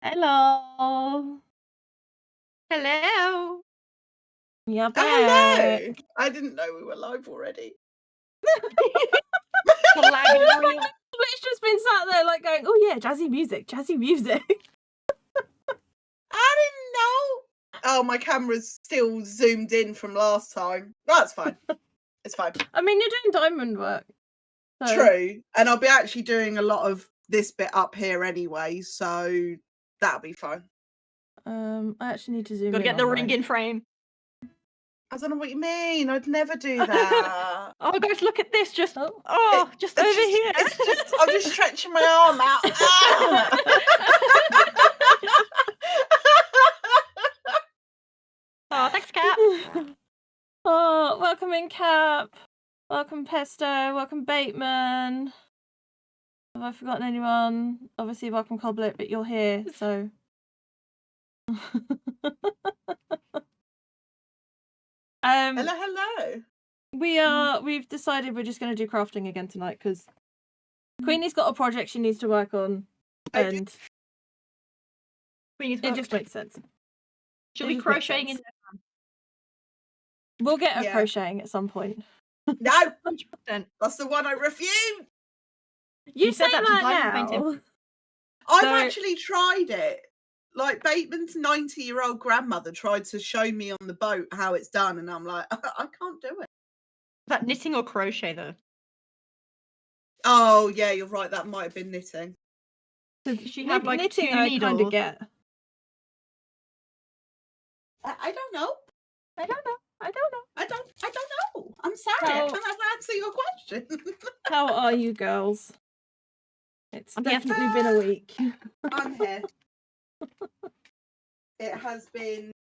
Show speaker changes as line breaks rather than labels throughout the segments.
Hello.
Hello.
You're
Oh,
back.
hello. I didn't know we were live already.
The lag is real.
It's just been sat there like going, oh yeah, jazzy music, jazzy music.
I didn't know. Oh, my camera's still zoomed in from last time. That's fine. It's fine.
I mean, you're doing diamond work. So.
True. And I'll be actually doing a lot of this bit up here anyway, so that'll be fine.
I actually need to zoom
Gotta
in.
get the
on
ring
mine.
in frame.
I don't know what you mean. I'd never do that.
Oh, guys, look at this. Just
Oh.
just over here.
It's just I'm just stretching my arm out. Ah!
Oh, thanks, Cap.
Oh, welcome in, Cap. Welcome, Pesto. Welcome, Bateman. Have I forgotten anyone? Obviously, welcome, Coblett, but you're here, so.
Hello.
We've decided we're just going to do crafting again tonight because Queenie's got a project she needs to work on, and
Queenie's
it just makes sense.
She'll be crocheting in.
We'll get her crocheting at some point.
No,
100%.
that's the one I refuse.
You say
said that
now.
painting.
I've actually tried it. Like Bateman's 90-year-old grandmother tried to show me on the boat how it's done, and I'm like, I can't do it.
Is that knitting or crochet though?
Oh yeah, you're right. That might have been knitting.
Does she have like
knitting?
2
I
needles?
kind of get.
I don't know.
I don't know.
I don't know. I'm sorry. I cannot answer your question.
How are you girls? It's definitely been a week.
I'm here. It has been,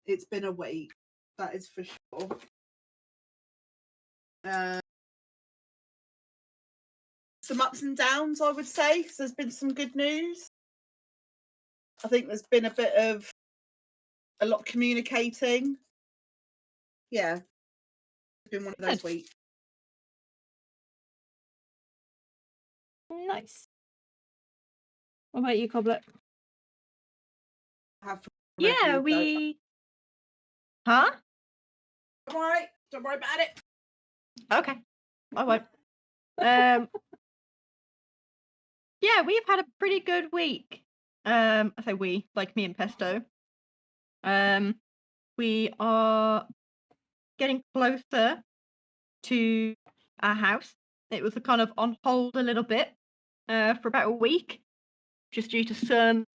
it's been a week. That is for sure. Some ups and downs, I would say. So there's been some good news. I think there's been a lot of communicating. Yeah. It's been one of those weeks.
Nice. What about you, Coblett?
Yeah, we. Huh?
Don't worry about it.
Okay, I won't. Yeah, we've had a pretty good week. I say we, like me and Pesto. We are getting closer to our house. It was kind of on hold a little bit for about a week, just due to some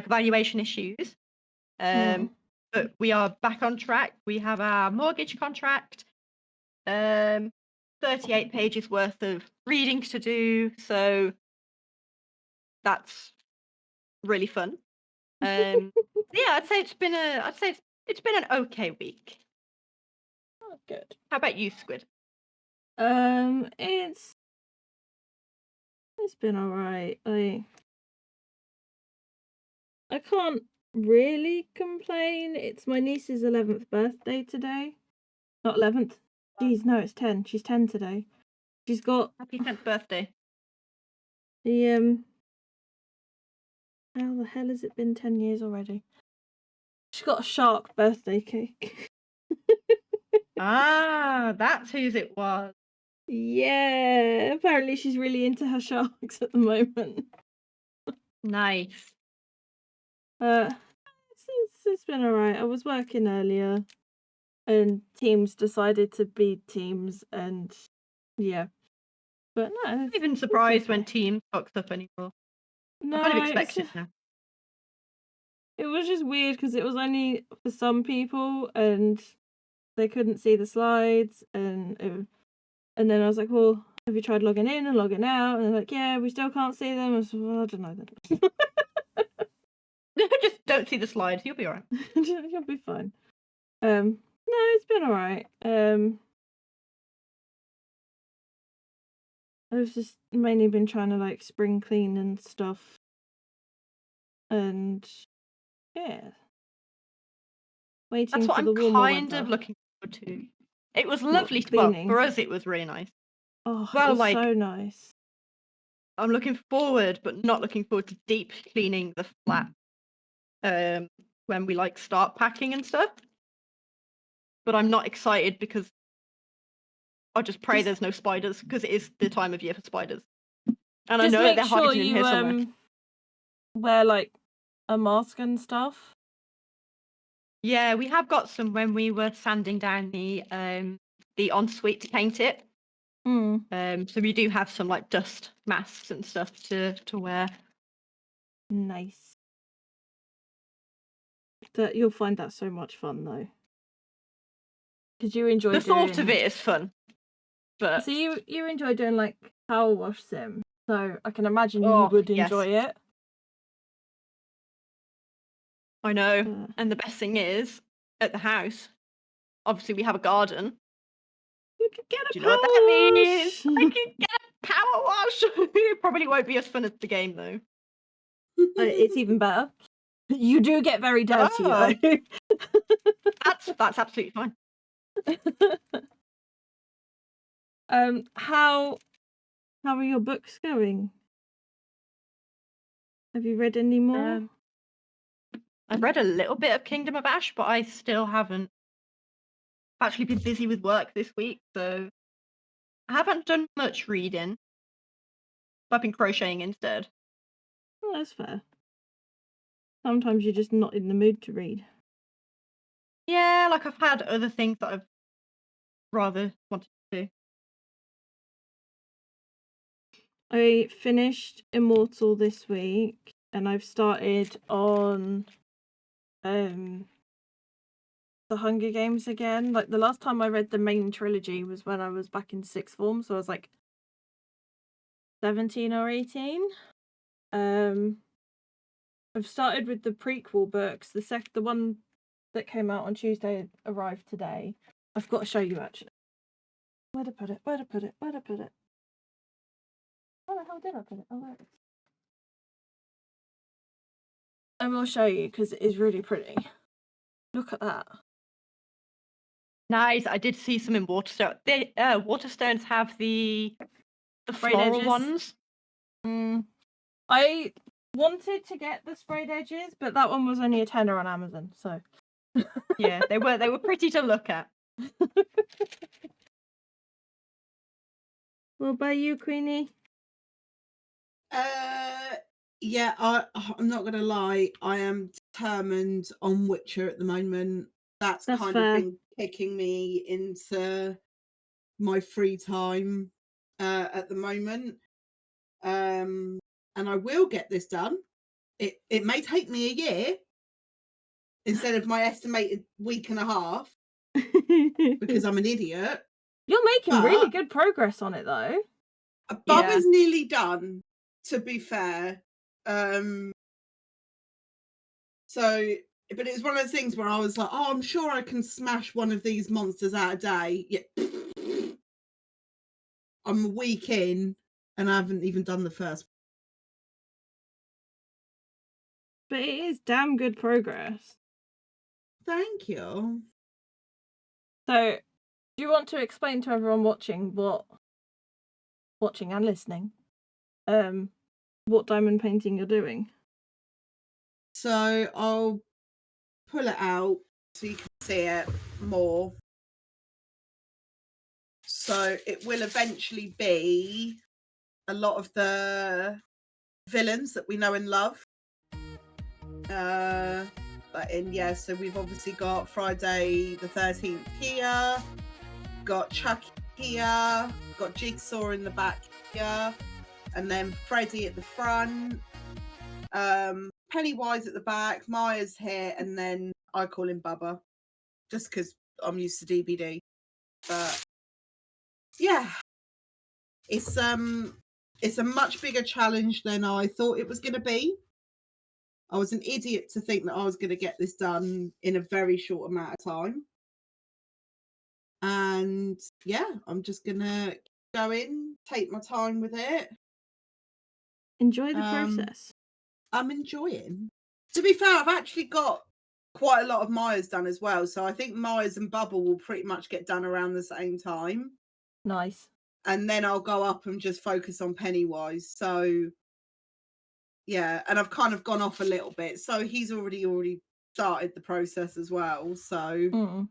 valuation issues. But we are back on track. We have our mortgage contract, 38 pages worth of reading to do, so that's really fun. Yeah, I'd say it's been an okay week.
Oh, good.
How about you, Squid?
It's been alright. I can't really complain. It's my niece's 11th birthday today. Not 11th. Jeez, no, it's 10. She's 10 today. She's got
Happy 10th birthday.
the how the hell has it been 10 years already? She's got a shark birthday cake.
Ah, that's whose it was.
Yeah, apparently she's really into her sharks at the moment.
Nice.
It's been alright. I was working earlier and teams decided to be teams, and yeah. But no,
I'm not even surprised when team fucks up anymore.
No,
I kind of expect it now.
It was just weird because it was only for some people and they couldn't see the slides, and then I was like, well, have you tried logging in and logging out? And they're like, yeah, we still can't see them. I was like, well, I don't know then.
Just don't see the slides, you'll be alright.
You'll be fine. No, it's been alright. I've just mainly been trying to spring clean and stuff. And yeah. Waiting
That's what
for the
I'm
warmer
kind
weather.
of looking forward to. It was lovely to, well, for us it was really nice.
Oh,
well,
it was so nice.
I'm looking forward, but not looking forward to deep cleaning the flat when we like start packing and stuff. But I'm not excited because I'll just pray there's no spiders because it is the time of year for spiders. And I
Just
know that
make
they're
sure
hiding in here somewhere.
you wear like a mask and stuff.
Yeah, we have got some when we were sanding down the ensuite to paint it. So we do have some like dust masks and stuff to wear.
Nice. That you'll find that so much fun though, because you enjoy
The thought
doing...
of it is fun, but
So you enjoy doing like power wash sim, so I can imagine you
Oh,
would
yes.
enjoy it.
I know. And the best thing is, at the house, obviously we have a garden.
You could get a
Do you
power
know what that means?
wash.
I can get a power wash. It probably won't be as fun as the game though.
It's even better. You do get very dirty
Oh.
though.
That's absolutely fine.
How are your books going? Have you read any more?
I've read a little bit of Kingdom of Ash, but I still haven't. I've actually been busy with work this week, so I haven't done much reading. I've been crocheting instead.
Oh, that's fair. Sometimes you're just not in the mood to read.
Yeah, like I've had other things that I've rather wanted to do.
I finished Immortal this week, and I've started on The Hunger Games again. Like the last time I read the main trilogy was when I was back in sixth form, so I was like 17 or 18. I've started with the prequel books. The one that came out on Tuesday arrived today. I've got to show you actually. Where to put it? Where to put it? Where to put it? Where the hell did I put it? Oh, there it is. I will show you because it is really pretty. Look at that.
Nice. I did see some in Waterstone. The Waterstones have the
Frayed
floral
edges.
ones.
I wanted to get the sprayed edges, but that one was only a tenner on Amazon, so
Yeah, they were pretty to look at.
What about you, Queenie?
Yeah, I'm not gonna lie, I am determined on Witcher at the moment. That's kind
fair.
of been kicking me into my free time at the moment. And I will get this done. It may take me a year instead of my estimated week and a half because I'm an idiot.
You're making really
But-
good progress on it, though.
Bubba's nearly done, to be fair. So, but it was one of those things where I was like, oh, I'm sure I can smash one of these monsters out a day. Yeah. I'm a week in and I haven't even done the first.
But it is damn good progress.
Thank you.
So, do you want to explain to everyone watching and listening, what diamond painting you're doing?
So I'll pull it out so you can see it more. So it will eventually be a lot of the villains that we know and love. So we've obviously got Friday the 13th here, got Chucky here, got Jigsaw in the back here, and then Freddy at the front, Pennywise at the back, Maya's here, and then I call him Bubba, just because I'm used to DBD. But yeah, it's a much bigger challenge than I thought it was going to be. I was an idiot to think that I was going to get this done in a very short amount of time. And yeah, I'm just going to go in, take my time with it.
Enjoy the process.
I'm enjoying. To be fair, I've actually got quite a lot of Maya's done as well. So I think Maya's and Bubble will pretty much get done around the same time.
Nice.
and then I'll go up and just focus on Pennywise. So yeah, and I've kind of gone off a little bit. So he's already started the process as well. So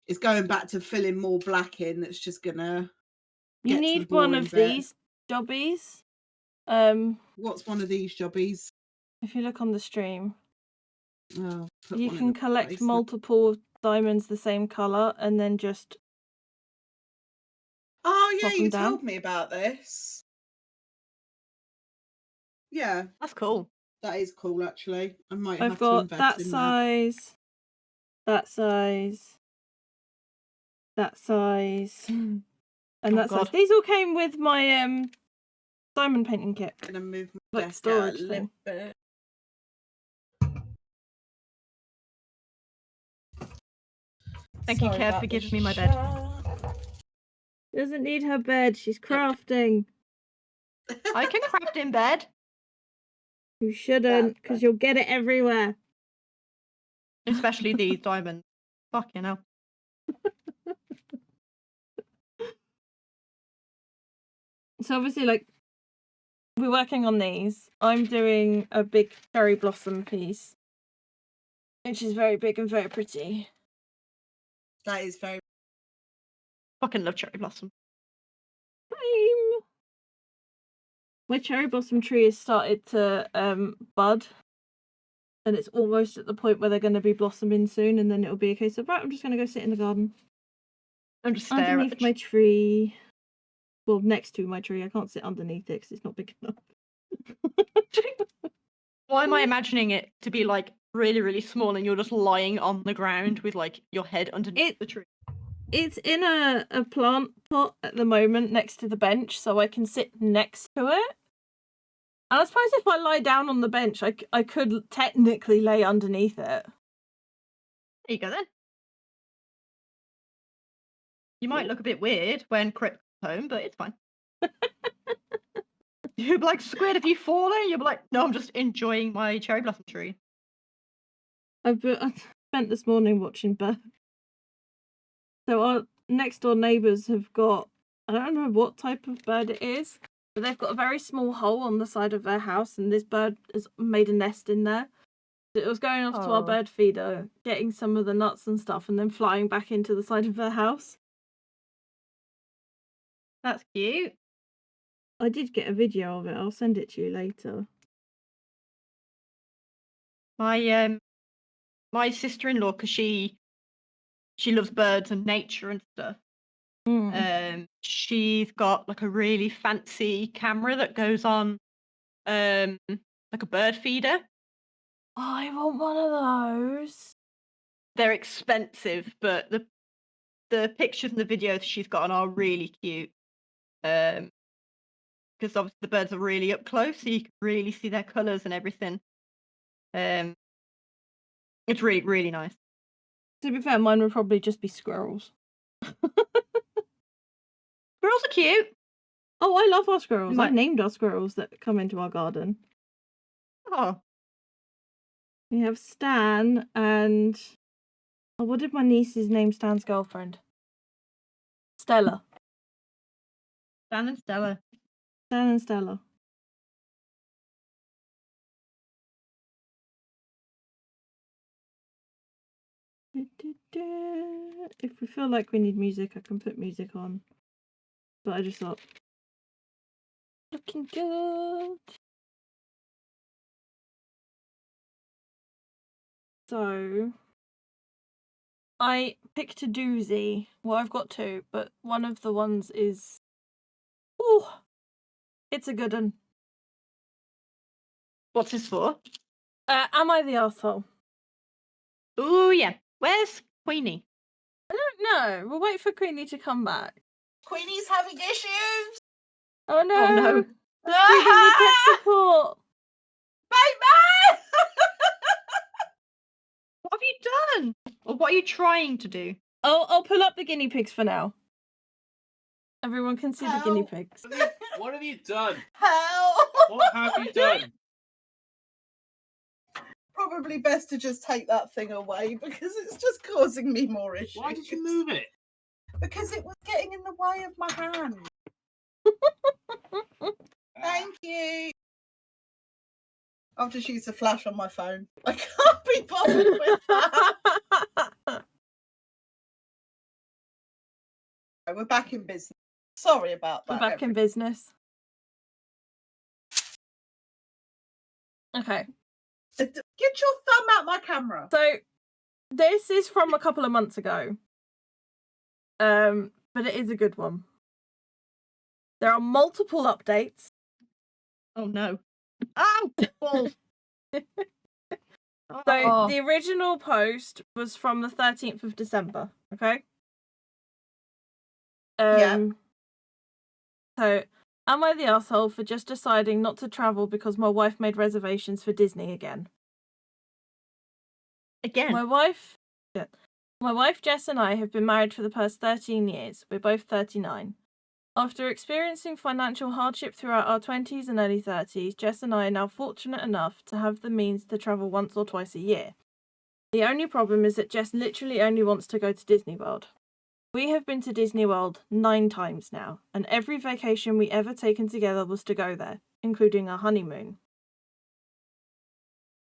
it's going back to filling more black in. That's just gonna.
You need one of these jobbies.
What's one of these jobbies?
If you look on the stream,
Oh,
you can collect multiple diamonds the same color and then just.
Oh yeah, you told me about this. Yeah,
that's cool.
That is cool, actually. I might
I've
have
got
to invest
that
in
size, that size, that size, and that size. These all came with my diamond painting kit.
I'm gonna move my
like
desk
storage
out a little bit.
Thank you, Kev, for giving me my bed.
Doesn't need her bed. She's crafting.
I can craft in bed.
You shouldn't, because you'll get it everywhere.
Especially these diamonds. Fucking hell.
So obviously, like, we're working on these. I'm doing a big cherry blossom piece, which is very big and very pretty.
That is very.
Fucking love cherry blossom.
Same. My cherry blossom tree has started to bud, and it's almost at the point where they're going to be blossoming soon, and then it'll be a case of, right, I'm just going to go sit in the garden.
I'm just
underneath my tree. Well, next to my tree. I can't sit underneath it because it's not big enough.
Why am I imagining it to be like really, really small and you're just lying on the ground with like your head underneath the tree?
It's in a plant pot at the moment next to the bench, so I can sit next to it. And I suppose if I lie down on the bench, I could technically lay underneath it.
There you go then. You might look a bit weird when Crit comes home, but it's fine. You'll be like, Squid, have you fallen? You'll be like, no, I'm just enjoying my cherry blossom tree.
I spent this morning watching birds. So our next door neighbours have got, I don't know what type of bird it is, but they've got a very small hole on the side of their house, and this bird has made a nest in there. It was going off to our bird feeder, getting some of the nuts and stuff, and then flying back into the side of their house.
That's cute.
I did get a video of it. I'll send it to you later.
My sister-in-law, because she loves birds and nature and stuff. She's got like a really fancy camera that goes on like a bird feeder.
Oh, I want one of those.
They're expensive, but the pictures and the videos she's got on are really cute. Because obviously the birds are really up close, so you can really see their colours and everything. It's really, really nice.
To be fair, mine would probably just be squirrels.
Squirrels are cute.
Oh, I love our squirrels. I've named our squirrels that come into our garden.
Oh.
We have Stan and... Oh, what did my niece's name Stan's girlfriend? Stella.
Stan and Stella.
Stan and Stella. If we feel like we need music, I can put music on. But I just thought... Looking good. So... I picked a doozy. Well, I've got two, but one of the ones is... Ooh! It's a good one.
What's this for?
Am I the arsehole?
Oh yeah. Where's Queenie?
I don't know. We'll wait for Queenie to come back.
Queenie's having issues.
Oh no!
Oh no!
We're gonna need tech support.
Baby!
What have you done? Or what are you trying to do?
I'll pull up the guinea pigs for now. Everyone can see the guinea pigs.
What have you done?
Help!
What have you done?
Probably best to just take that thing away because it's just causing me more issues.
Why did you move it?
Because it was getting in the way of my hand. Thank you. I'll just use the flash on my phone. I can't be bothered with that. We're back in business. Sorry about that.
We're back in business. Okay.
Get your thumb out my camera.
So this is from a couple of months ago. But it is a good one. There are multiple updates.
Oh no. Oh, balls.
So
Oh.
the original post was from the 13th of December, okay?
Yeah.
So, am I the asshole for just deciding not to travel because my wife made reservations for Disney again?
Again.
My wife Jess and I have been married for the past 13 years. We're both 39. After experiencing financial hardship throughout our 20s and early 30s, Jess and I are now fortunate enough to have the means to travel once or twice a year. The only problem is that Jess literally only wants to go to Disney World. We have been to Disney World 9 times now, and every vacation we ever taken together was to go there, including our honeymoon.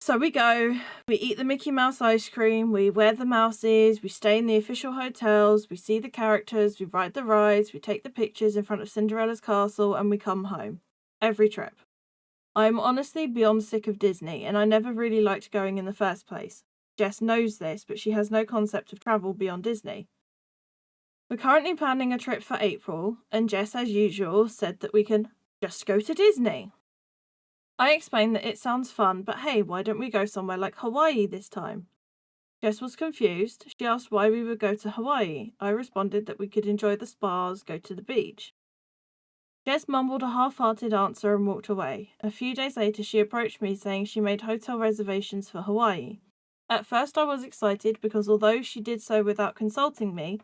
So we go, we eat the Mickey Mouse ice cream, we wear the mouses, we stay in the official hotels, we see the characters, we ride the rides, we take the pictures in front of Cinderella's castle, and we come home. Every trip. I am honestly beyond sick of Disney, and I never really liked going in the first place. Jess knows this, but she has no concept of travel beyond Disney. We're currently planning a trip for April, and Jess, as usual, said that we can just go to Disney. I explained that it sounds fun, but hey, why don't we go somewhere like Hawaii this time? Jess was confused. She asked why we would go to Hawaii. I responded that we could enjoy the spas, go to the beach. Jess mumbled a half-hearted answer and walked away. A few days later, she approached me saying she made hotel reservations for Hawaii. At first, I was excited because although she did so without consulting me,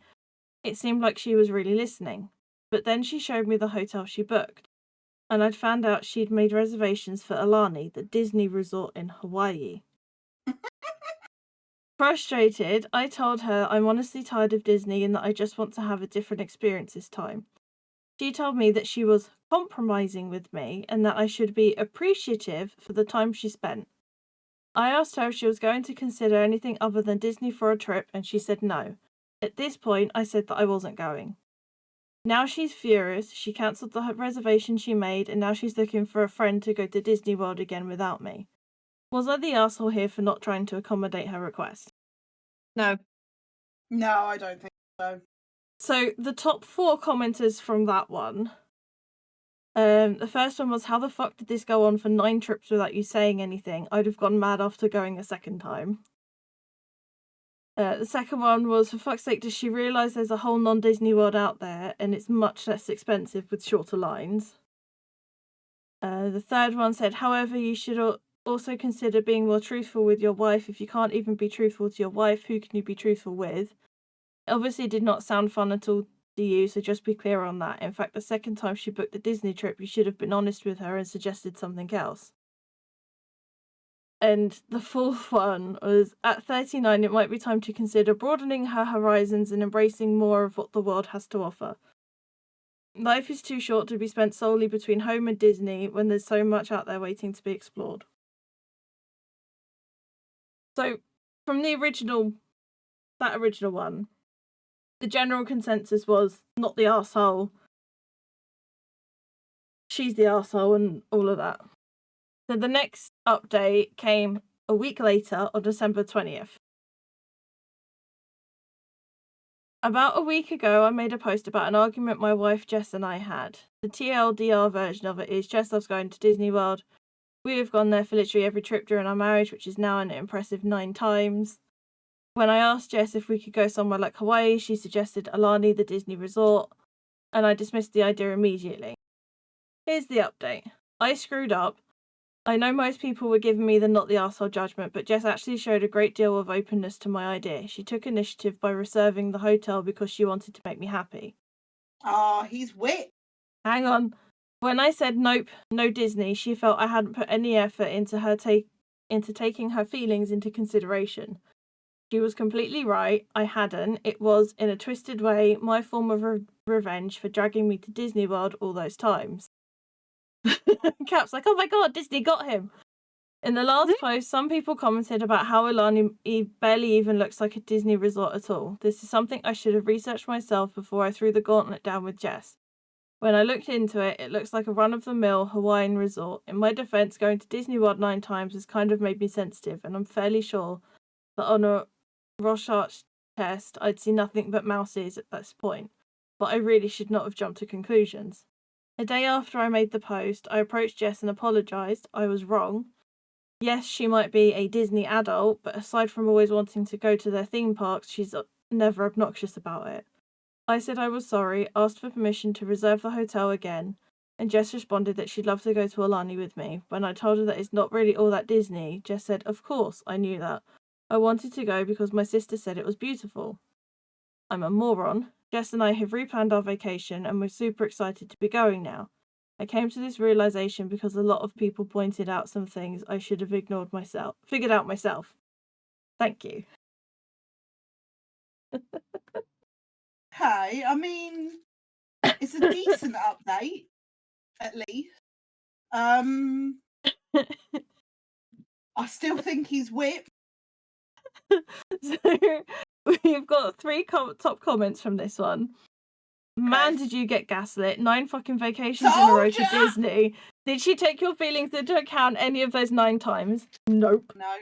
it seemed like she was really listening. But then she showed me the hotel she booked, and I'd found out she'd made reservations for Aulani, the Disney resort in Hawaii. Frustrated, I told her I'm honestly tired of Disney and that I just want to have a different experience this time. She told me that she was compromising with me and that I should be appreciative for the time she spent. I asked her if she was going to consider anything other than Disney for a trip, and she said no. At this point, I said that I wasn't going. Now she's furious. She cancelled the reservation she made, and now she's looking for a friend to go to Disney World again without me. Was I the asshole here for not trying to accommodate her request?
No.
No, I don't think so.
So the top 4 commenters from that one. The first one was, how the fuck did this go on for 9 trips without you saying anything? I'd have gone mad after going a second time. The second one was, for fuck's sake, does she realise there's a whole non-Disney World out there and it's much less expensive with shorter lines? The third one said, however, you should also consider being more truthful with your wife. If you can't even be truthful to your wife, who can you be truthful with? It obviously did not sound fun at all to you, so just be clear on that. In fact, the second time she booked the Disney trip, you should have been honest with her and suggested something else. And the fourth one was, at 39, it might be time to consider broadening her horizons and embracing more of what the world has to offer. Life is too short to be spent solely between home and Disney when there's so much out there waiting to be explored. So, from that original one, the general consensus was not the arsehole. She's the arsehole and all of that. So the next update came a week later on December 20th. About a week ago, I made a post about an argument my wife Jess and I had. The TLDR version of it is, Jess loves going to Disney World. We have gone there for literally every trip during our marriage, which is now an impressive 9 times. When I asked Jess if we could go somewhere like Hawaii, she suggested Aulani, the Disney resort, and I dismissed the idea immediately. Here's the update. I screwed up. I know most people were giving me the not the arsehole judgment, but Jess actually showed a great deal of openness to my idea. She took initiative by reserving the hotel because she wanted to make me happy.
Ah, he's wit.
Hang on. When I said nope, no Disney, she felt I hadn't put any effort into taking her feelings into consideration. She was completely right. I hadn't. It was, in a twisted way, my form of revenge for dragging me to Disney World all those times. Cap's like, oh my god, Disney got him. In the last post, some people commented about how Alani barely even looks like a Disney resort at all. This is something I should have researched myself before I threw the gauntlet down with Jess. When I looked into it, it looks like a run-of-the-mill Hawaiian resort. In my defense, going to Disney World 9 times has kind of made me sensitive, and I'm fairly sure that on a Rorschach test, I'd see nothing but mouses at this point. But I really should not have jumped to conclusions. A day after I made the post, I approached Jess and apologised. I was wrong. Yes, she might be a Disney adult, but aside from always wanting to go to their theme parks, she's never obnoxious about it. I said I was sorry, asked for permission to reserve the hotel again, and Jess responded that she'd love to go to Alani with me. When I told her that it's not really all that Disney, Jess said, of course, I knew that. I wanted to go because my sister said it was beautiful. I'm a moron. Jess and I have replanned our vacation and we're super excited to be going now. I came to this realization because a lot of people pointed out some things I should have figured out myself. Thank you.
Hey, I mean, it's a decent update, at least. I still think he's whipped.
So we've got 3 top comments from this one. Man, did you get gaslit? 9 fucking vacations in a row to Disney. Did she take your feelings into account any of those 9 times? Nope.
No.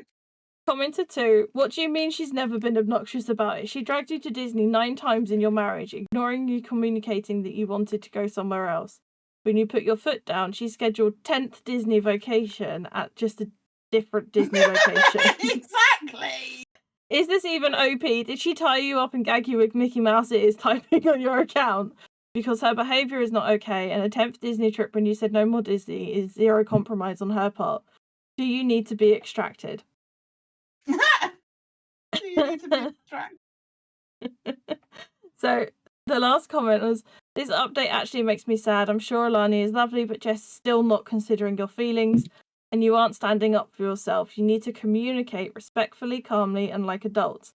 Commenter 2, what do you mean she's never been obnoxious about it? She dragged you to Disney 9 times in your marriage, ignoring you communicating that you wanted to go somewhere else. When you put your foot down, she scheduled 10th Disney vacation at just a different Disney location.
Exactly.
Is this even OP? Did she tie you up and gag you with Mickey Mouse ears typing on your account? Because her behaviour is not okay, and a 10th Disney trip when you said no more Disney is zero compromise on her part. Do you need to be extracted?
Do you need to be extracted?
So, the last comment was, this update actually makes me sad. I'm sure Alani is lovely, but Jess is still not considering your feelings, and you aren't standing up for yourself. You need to communicate respectfully, calmly, and like adults.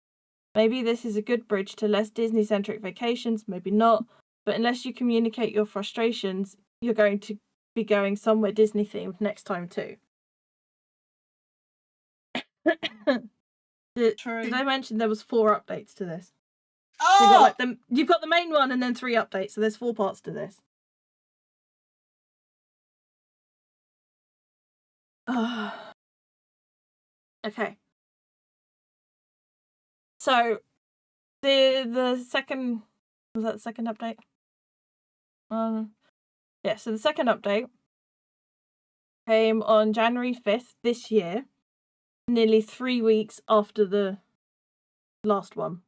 Maybe this is a good bridge to less Disney-centric vacations, maybe not, but unless you communicate your frustrations, you're going to be going somewhere Disney-themed next time too. Did I mention there was 4 updates to this?
Oh!
So you've got the main one and then 3 updates, so there's 4 parts to this. Okay. So the second, was that the second update? Yeah, so the second update came on January 5th this year, nearly 3 weeks after the last one.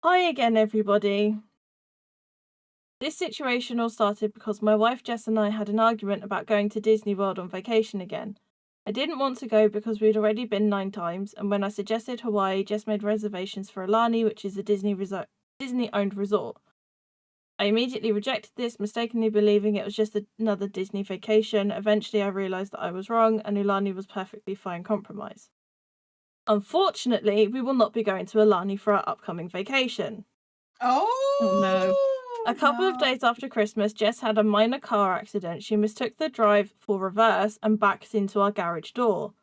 Hi again, everybody. This situation all started because my wife Jess and I had an argument about going to Disney World on vacation again. I didn't want to go because we'd already been 9 times, and when I suggested Hawaii, Jess made reservations for Alani, which is a Disney-owned resort. I immediately rejected this, mistakenly believing it was just another Disney vacation. Eventually, I realised that I was wrong, and Alani was perfectly fine compromise. Unfortunately, we will not be going to Alani for our upcoming vacation.
Oh
no. A couple of days after Christmas, Jess had a minor car accident. She mistook the drive for reverse and backed into our garage door.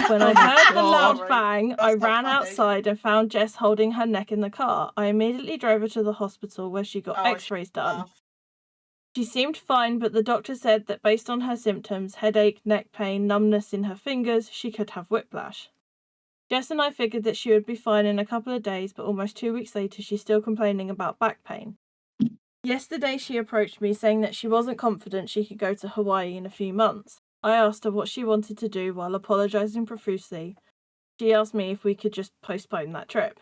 When I heard the loud bang, I ran outside and found Jess holding her neck in the car. I immediately drove her to the hospital where she got x-rays done. She seemed fine, but the doctor said that based on her symptoms, headache, neck pain, numbness in her fingers, she could have whiplash. Jess and I figured that she would be fine in a couple of days, but almost 2 weeks later, she's still complaining about back pain. Yesterday, she approached me saying that she wasn't confident she could go to Hawaii in a few months. I asked her what she wanted to do while apologising profusely. She asked me if we could just postpone that trip.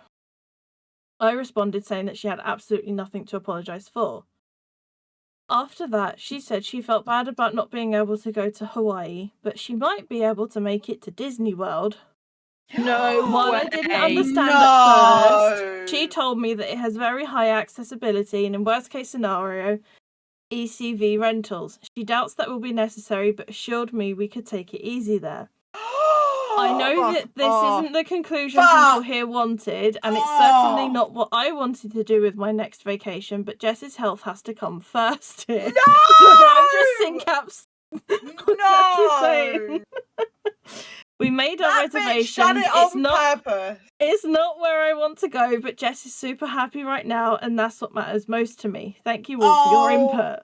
I responded saying that she had absolutely nothing to apologise for. After that, she said she felt bad about not being able to go to Hawaii, but she might be able to make it to Disney World.
No
While
way.
I didn't understand at first, she told me that it has very high accessibility and in worst case scenario, ECV rentals. She doubts that will be necessary, but assured me we could take it easy there. I know
Fuck
that this
off.
isn't the conclusion
Fuck
people here wanted, and it's certainly
off.
not what I wanted to do with my next vacation, but Jess's health has to come first here.
No!
So I'm just in caps.
No!
We made our
That bitch
reservations.
done it
It's
on
not
purpose.
It's not where I want to go, but Jess is super happy right now, and that's what matters most to me. Thank you all for your input.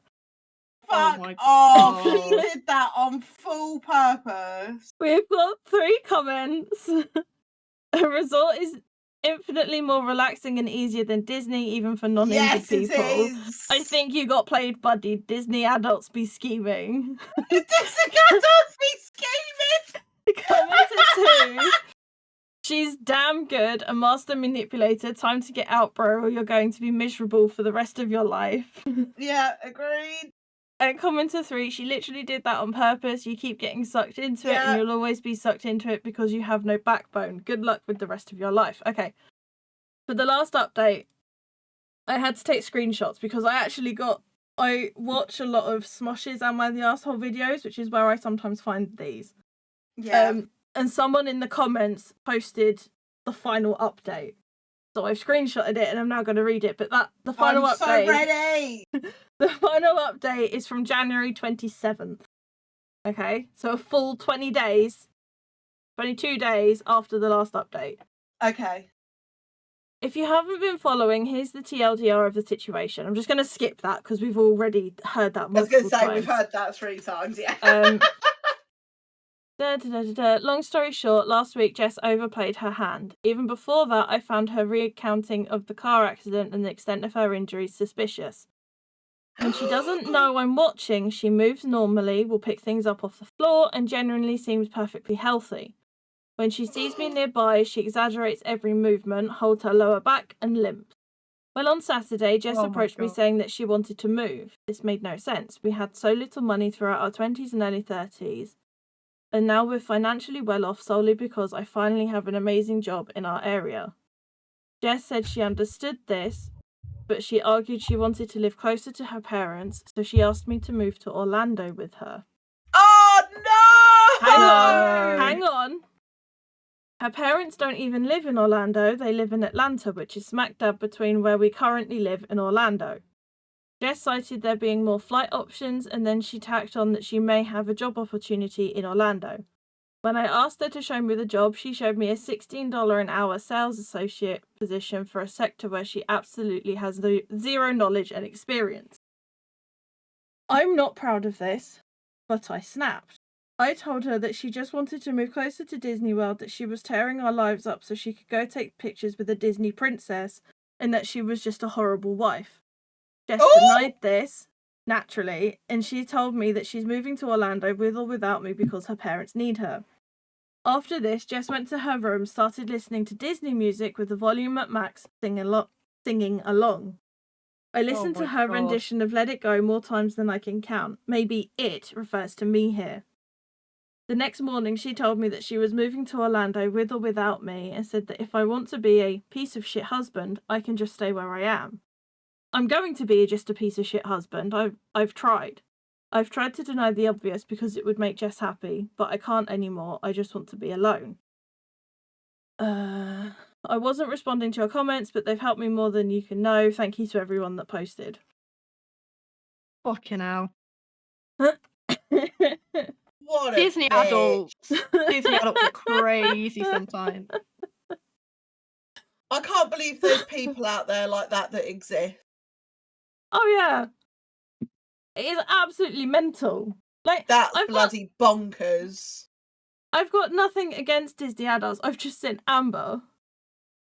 Fuck
my
off.
God.
She did that on full purpose.
We've got 3 comments. A resort is infinitely more relaxing and easier than Disney, even for non-injured
Yes, it
people.
is.
I think you got played, buddy. Disney adults be scheming.
Disney adults be scheming.
Comment 2. She's damn good, a master manipulator. Time to get out, bro, or you're going to be miserable for the rest of your life.
Yeah, agreed.
And commenter 3, she literally did that on purpose. You keep getting sucked into it,
Yeah.
and you'll always be sucked into it because you have no backbone. Good luck with the rest of your life. Okay. For the last update, I had to take screenshots because I watch a lot of Smoshes and My the Arsehole videos, which is where I sometimes find these.
Yeah.
And someone in the comments posted the final update. So I've screenshotted it and I'm now going to read it. But the final
I'm
update.
so ready.
The final update is from January 27th. Okay, so a full 22 days after the last update.
Okay.
If you haven't been following, here's the TLDR of the situation. I'm just going to skip that because we've already heard that
I was
multiple
going to say,
times.
we've heard that 3 times, yeah.
Long story short, last week Jess overplayed her hand. Even before that, I found her recounting of the car accident and the extent of her injuries suspicious. When she doesn't know I'm watching, she moves normally, will pick things up off the floor, and genuinely seems perfectly healthy. When she sees me nearby, she exaggerates every movement, holds her lower back, and limps. Well, on Saturday, Jess
Oh my
approached me
God.
saying that she wanted to move. This made no sense. We had so little money throughout our 20s and early 30s. And now we're financially well off solely because I finally have an amazing job in our area. Jess said she understood this, but she argued she wanted to live closer to her parents, so she asked me to move to Orlando with her.
Oh, no!
Hang on. Her parents don't even live in Orlando, they live in Atlanta, which is smack dab between where we currently live and Orlando. Jess cited there being more flight options, and then she tacked on that she may have a job opportunity in Orlando. When I asked her to show me the job, she showed me a $16 an hour sales associate position for a sector where she absolutely has zero knowledge and experience. I'm not proud of this, but I snapped. I told her that she just wanted to move closer to Disney World, that she was tearing our lives up so she could go take pictures with a Disney princess, and that she was just a horrible wife. Jess denied this, naturally, and she told me that she's moving to Orlando with or without me because her parents need her. After this, Jess went to her room, started listening to Disney music with the volume at max, singing along. I listened to her rendition of Let It Go more times than I can count. Maybe it refers to me here. The next morning, she told me that she was moving to Orlando with or without me, and said that if I want to be a piece of shit husband, I can just stay where I am. I'm going to be just a piece of shit husband. I've tried. I've tried to deny the obvious because it would make Jess happy, but I can't anymore. I just want to be alone. I wasn't responding to your comments, but they've helped me more than you can know. Thank you to everyone that posted.
Fucking hell.
What a
Disney
bitch.
adults. Disney adults are crazy sometimes.
I can't believe there's people out there like that exist.
Oh yeah. It is absolutely mental. Like,
That's bloody bonkers.
I've got nothing against Disney adults. I've just sent Amber.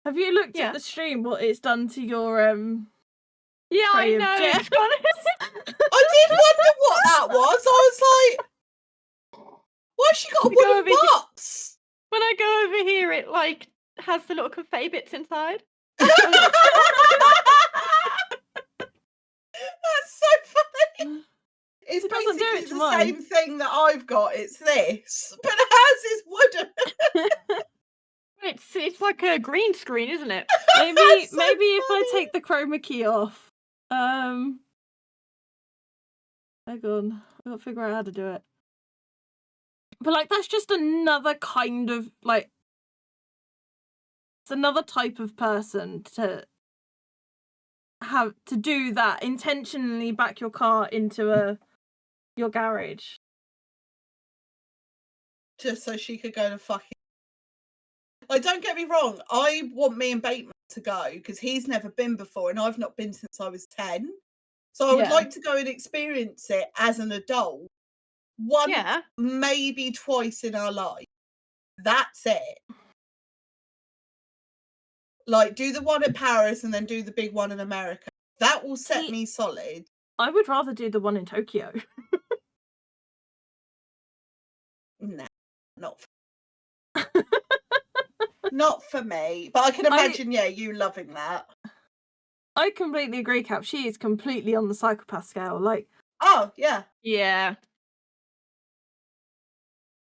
Have you looked at the stream what it's done to your
Yeah, I
tray of
know.
jam?
It's gone.
I did wonder what that was. I was like, why's she got a wooden box?
When I go over here, it like has the little cafe bits inside.
That's so funny. It's
It doesn't do
basically
it to
the
mine.
same thing that I've got. It's this, but hers is wooden.
It's like a green screen, isn't it?
Maybe
So
if I
funny.
take the chroma key off. Hang on. I've got to figure out how to do it. But like that's just another kind of like it's another type of person to have to do that, intentionally back your car into your garage.
Just so she could go to fucking. Like, don't get me wrong. I want me and Bateman to go because he's never been before, and I've not been since I was 10. So I would
Yeah.
like to go and experience it as an adult. Once,
Yeah.
maybe twice in our life. That's it. Like, do the one at Paris and then do the big one in America. That will set
See-
me solid.
I would rather do the one in Tokyo.
Nah, not for not for me. But I can imagine, yeah, you loving that.
I completely agree, Cap. She is completely on the psychopath scale. Like,
Oh, yeah.
Yeah.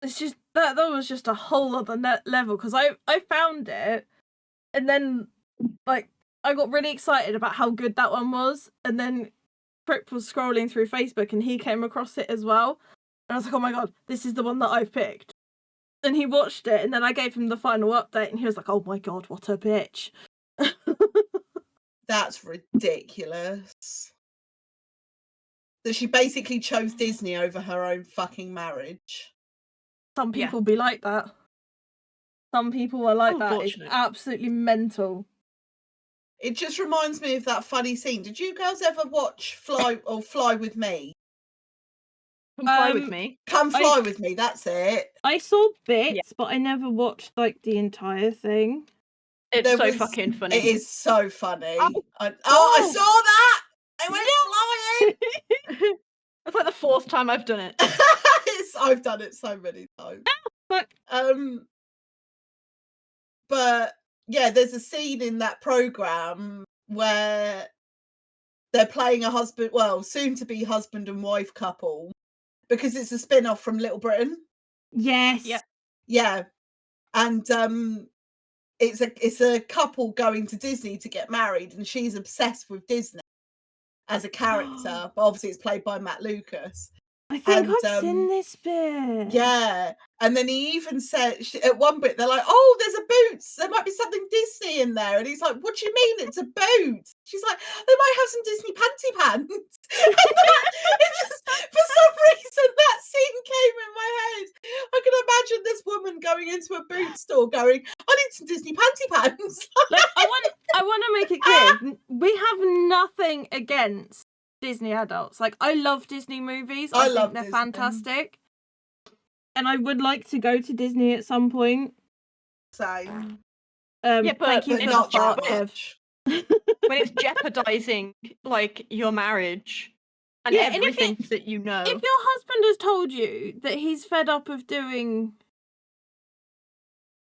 it's just that was just a whole other level because I found it, and then like I got really excited about how good that one was, and then Fripp was scrolling through Facebook and he came across it as well, and I was like, oh my god, this is the one that I've picked. And he watched it, and then I gave him the final update, and he was like, oh my god, what a bitch.
That's ridiculous. That she basically chose Disney over her own fucking marriage.
Some
Yeah.
people be like that. Some people are like that. It's
Unfortunate.
absolutely mental.
It just reminds me of that funny scene. Did you girls ever watch Fly With Me?
Come fly with me.
Come Fly With Me, that's it.
I saw bits, but I never watched like the entire thing.
It's so fucking funny.
It is so funny.
Oh,
I saw that! I went flying!
It's like the 4th time I've done it.
I've done it so many times.
But
But yeah, there's a scene in that program where they're playing a soon to be husband and wife couple because it's a spin-off from Little Britain.
yes.
Yep.
Yeah. And it's a couple going to Disney to get married, and she's obsessed with Disney as a character, but obviously it's played by Matt Lucas.
I think
And,
I've seen this bit.
Yeah. And then he even said at one bit, they're like, oh, there's a Boots. There might be something Disney in there. And he's like, what do you mean it's a boot? She's like, they might have some Disney panty pants. It just, for some reason, that scene came in my head. I can imagine this woman going into a boot store going, I need some Disney panty pants.
Like, I want to make it clear, we have nothing against Disney adults. Like, I love Disney movies. I
love
think they're
Disney.
fantastic. And I would like to go to Disney at some point.
Same.
Yeah, but
thank you
it's
for
not
the
that
fart, Kev.
much.
When it's jeopardizing like your marriage and
Yeah, and if
everything that you know.
If your husband has told you that he's fed up of doing,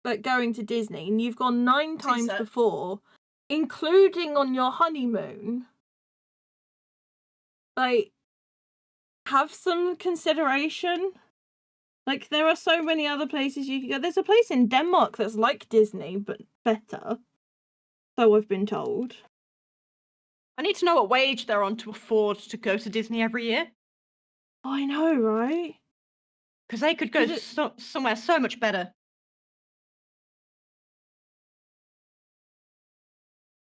like, going to Disney, and you've gone 9 times
so.
before, including on your honeymoon, like, have some consideration. Like, there are so many other places you can go. There's a place in Denmark that's like Disney, but better. So I've been told.
I need to know what wage they're on to afford to go to Disney every year.
Oh, I know, right?
Because they could go
Is it-
somewhere so much better.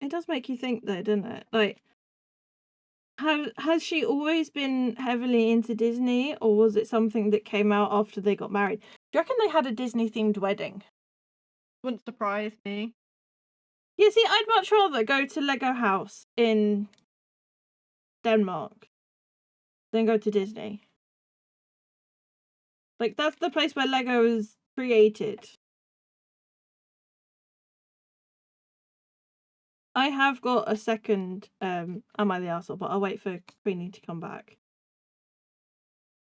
It does make you think, though, doesn't it? Like, has she always been heavily into Disney, or was it something that came out after they got married? Do you reckon they had a Disney-themed wedding?
Wouldn't surprise me.
Yeah, see, I'd much rather go to Lego House in Denmark than go to Disney. Like, that's the place where Lego is created. I have got a second Am I the Arsehole, but I'll wait for Queenie to come back.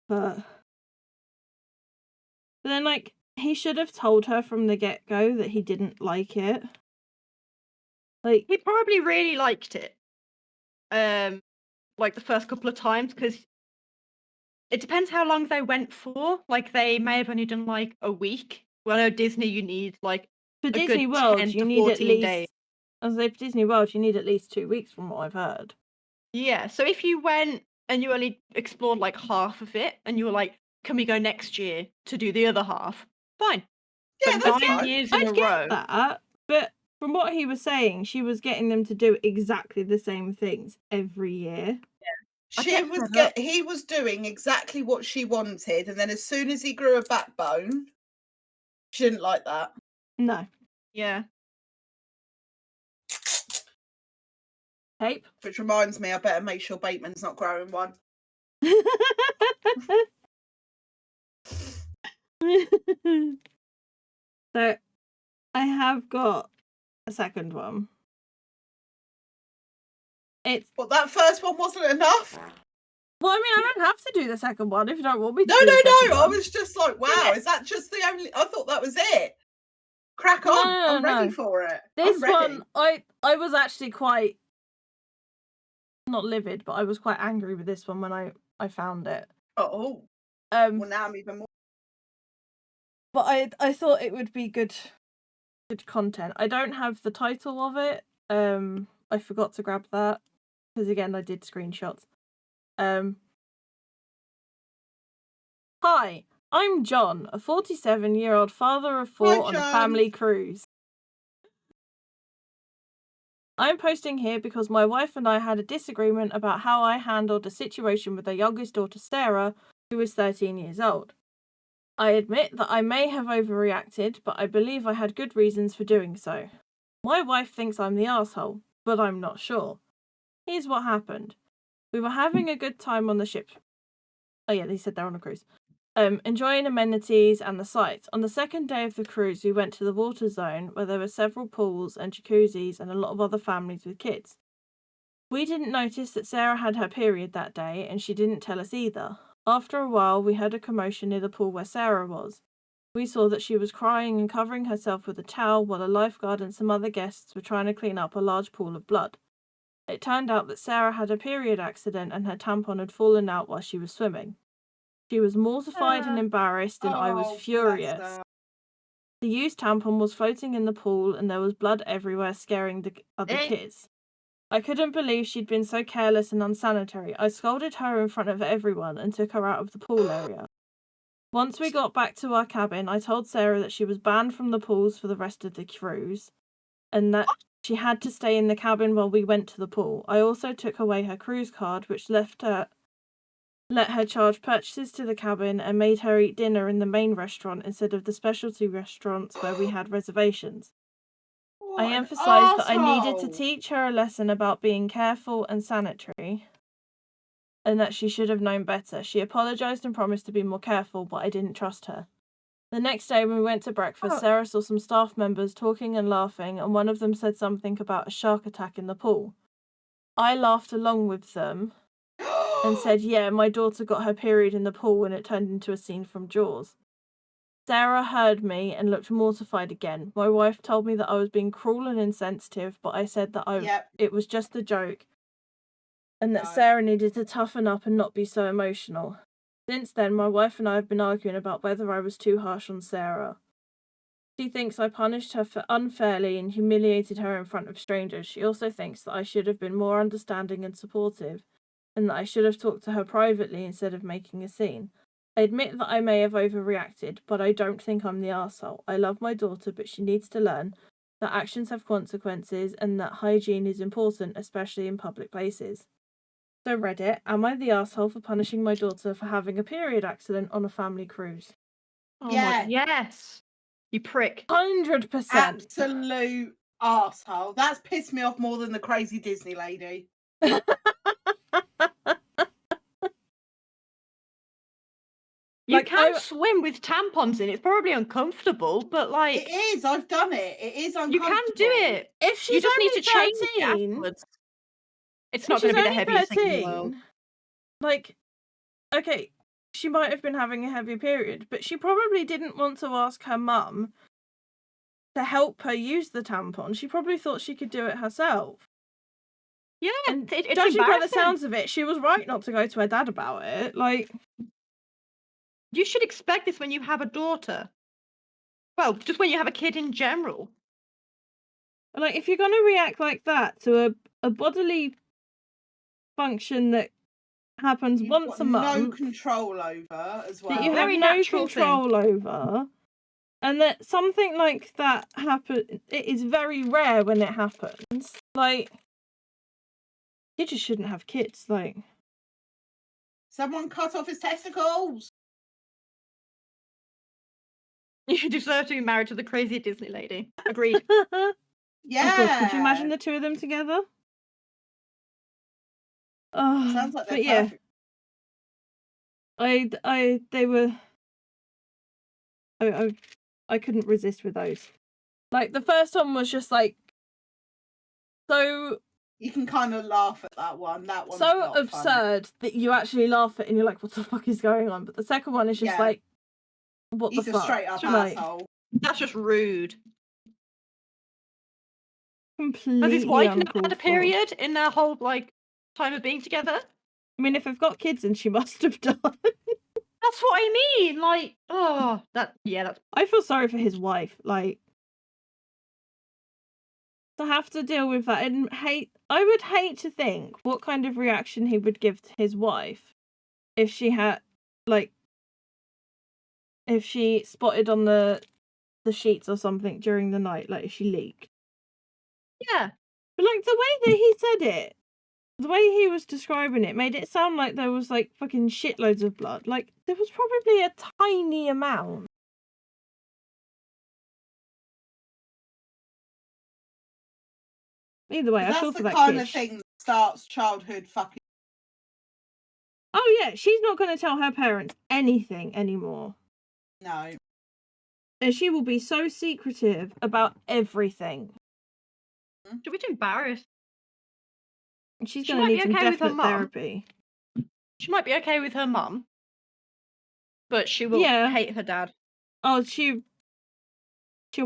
But then, like, he should have told her from the get-go that he didn't like it. Like,
He probably really liked it. Like the first couple of times, because it depends how long they went for. Like, they may have only done like a week. Well, no, Disney, you need like
for
a
Disney
good
World,
10
you
to
need at
14
least.
days.
I was like, for Disney World, you need at least 2 weeks, from what I've heard.
Yeah, so if you went and you only explored like half of it, and you were like, can we go next year to do the other half? Fine.
Yeah,
But
that's
9
fine.
years in
I'd
a
get
row.
that, but from what he was saying, she was getting them to do exactly the same things every year.
I get fed up.
He was doing exactly what she wanted, and then as soon as he grew a backbone, she didn't like that.
No.
Yeah.
Tape.
Which reminds me, I better make sure Bateman's not growing one.
So I have got a second one.
Well, that first one wasn't enough.
Well, I mean, I don't have to do the second one if you don't want me to.
No.
I
I was just like, wow, is that just the only? I thought that was it. Crack on. I'm ready for it.
This
I'm ready.
one, I was actually quite not livid, but I was quite angry with this one when I found it.
Oh. Well, now I'm even more.
But I thought it would be good content. I don't have the title of it. I forgot to grab that because again I did screenshots. Hi, I'm John, a 47-year-old father of 4 on a family cruise. I'm posting here because my wife and I had a disagreement about how I handled a situation with our youngest daughter Sarah, who is 13 years old. I admit that I may have overreacted, but I believe I had good reasons for doing so. My wife thinks I'm the arsehole, but I'm not sure. Here's what happened. We were having a good time on the ship. Oh yeah, they said they're on a cruise. Enjoying amenities and the sights. On the second day of the cruise, we went to the water zone where there were several pools and jacuzzis and a lot of other families with kids. We didn't notice that Sarah had her period that day, and she didn't tell us either. After a while, we heard a commotion near the pool where Sarah was. We saw that she was crying and covering herself with a towel while a lifeguard and some other guests were trying to clean up a large pool of blood. It turned out that Sarah had a period accident and her tampon had fallen out while she was swimming. She was mortified and embarrassed, and I was furious. The used tampon was floating in the pool, and there was blood everywhere, scaring the other kids. I couldn't believe she'd been so careless and unsanitary. I scolded her in front of everyone and took her out of the pool area. Once we got back to our cabin, I told Sarah that she was banned from the pools for the rest of the cruise, and that she had to stay in the cabin while we went to the pool. I also took away her cruise card, which let her charge purchases to the cabin and made her eat dinner in the main restaurant instead of the specialty restaurants where we had reservations. I emphasised that I needed to teach her a lesson about being careful and sanitary, and that she should have known better. She apologised and promised to be more careful, but I didn't trust her. The next day when we went to breakfast, Sarah saw some staff members talking and laughing, and one of them said something about a shark attack in the pool. I laughed along with them and said, yeah, my daughter got her period in the pool and it turned into a scene from Jaws. Sarah heard me and looked mortified again. My wife told me that I was being cruel and insensitive, but I said that it was just a joke and that Sarah needed to toughen up and not be so emotional. Since then, my wife and I have been arguing about whether I was too harsh on Sarah. She thinks I punished her unfairly and humiliated her in front of strangers. She also thinks that I should have been more understanding and supportive, and that I should have talked to her privately instead of making a scene. I admit that I may have overreacted, but I don't think I'm the arsehole. I love my daughter, but she needs to learn that actions have consequences and that hygiene is important, especially in public places. So Reddit, am I the arsehole for punishing my daughter for having a period accident on a family cruise?
Oh my, yes. You prick.
100%.
Absolute arsehole. That's pissed me off more than the crazy Disney lady.
You can't swim with tampons in. It's probably uncomfortable, but like
it is. I've done it. It is uncomfortable.
You can do it.
If she's
you just
only
need to
13,
change it afterwards. It's not going to be the heaviest thing in the world.
Like, okay, she might have been having a heavy period, but she probably didn't want to ask her mum to help her use the tampon. She probably thought she could do it herself.
Yeah,
and
it's
judging by the sounds of it, she was right not to go to her dad about it. Like,
you should expect this when you have a daughter. Well, just when you have a kid in general.
Like, if you're going to react like that to a bodily function that happens
You've
once
got
a
no
month
control over as well.
that you have
Very
no
natural thing.
control over, and that something like that happen. It is very rare when it happens. Like, you just shouldn't have kids. Like,
Someone cut off his testicles.
You deserve to be married to the crazy Disney lady. Agreed.
Yeah.
Oh God, could you imagine the two of them together? Oh,
Sounds like they're
but yeah,
perfect.
they were. I couldn't resist with those. Like, the first one was just like so
You can kind of laugh at that one. That one's
so
not funny.
absurd that you actually laugh at it and you're like, what the fuck is going on? But the second one is just
Yeah.
like, what
He's
the
a
fuck?
straight up
Like,
asshole.
That's just rude.
completely
Has his wife never
uncalled
had a
for.
period in their whole like time of being together?
I mean, if they've got kids, and she must have done.
That's what I mean. Like, oh, that's
I feel sorry for his wife. Like, to have to deal with that and I would hate to think what kind of reaction he would give to his wife if she had, like, if she spotted on the sheets or something during the night, like if she leaked.
yeah.
But like the way that he said it, the way he was describing it, made it sound like there was like fucking shitloads of blood. Like, there was probably a tiny amount. Either way, I feel
That's
for
the
that
kind
kid.
of thing that starts childhood fucking.
Oh yeah, she's not going to tell her parents anything anymore.
No.
And she will be so secretive about everything.
She'll be too embarrassed.
And she's
She
going to
might
need
be
some
okay with her
definite
mum.
therapy.
She might be okay with her mum, but she will
Yeah.
hate her dad.
Oh, she'll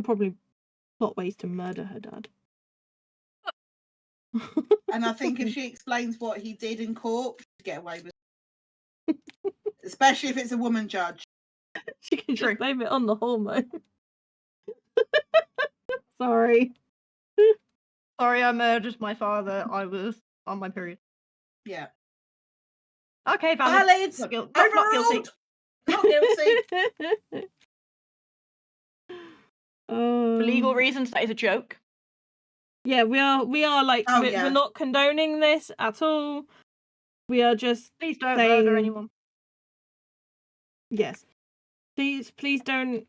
probably plot ways to murder her dad.
And I think if she explains what he did in court, she'd get away with it. Especially if it's a woman judge.
She can
True.
just blame it on the hormone. Sorry.
Sorry, I murdered my father. I was on my period.
Yeah.
Okay, valid.
Valid.
Not guilty. Not guilty.
Not guilty.
For legal reasons, that is a joke.
Yeah, we are like,
Oh,
we're
yeah.
not condoning this at all. We are just
Please don't
saying,
murder anyone.
yes. Please don't.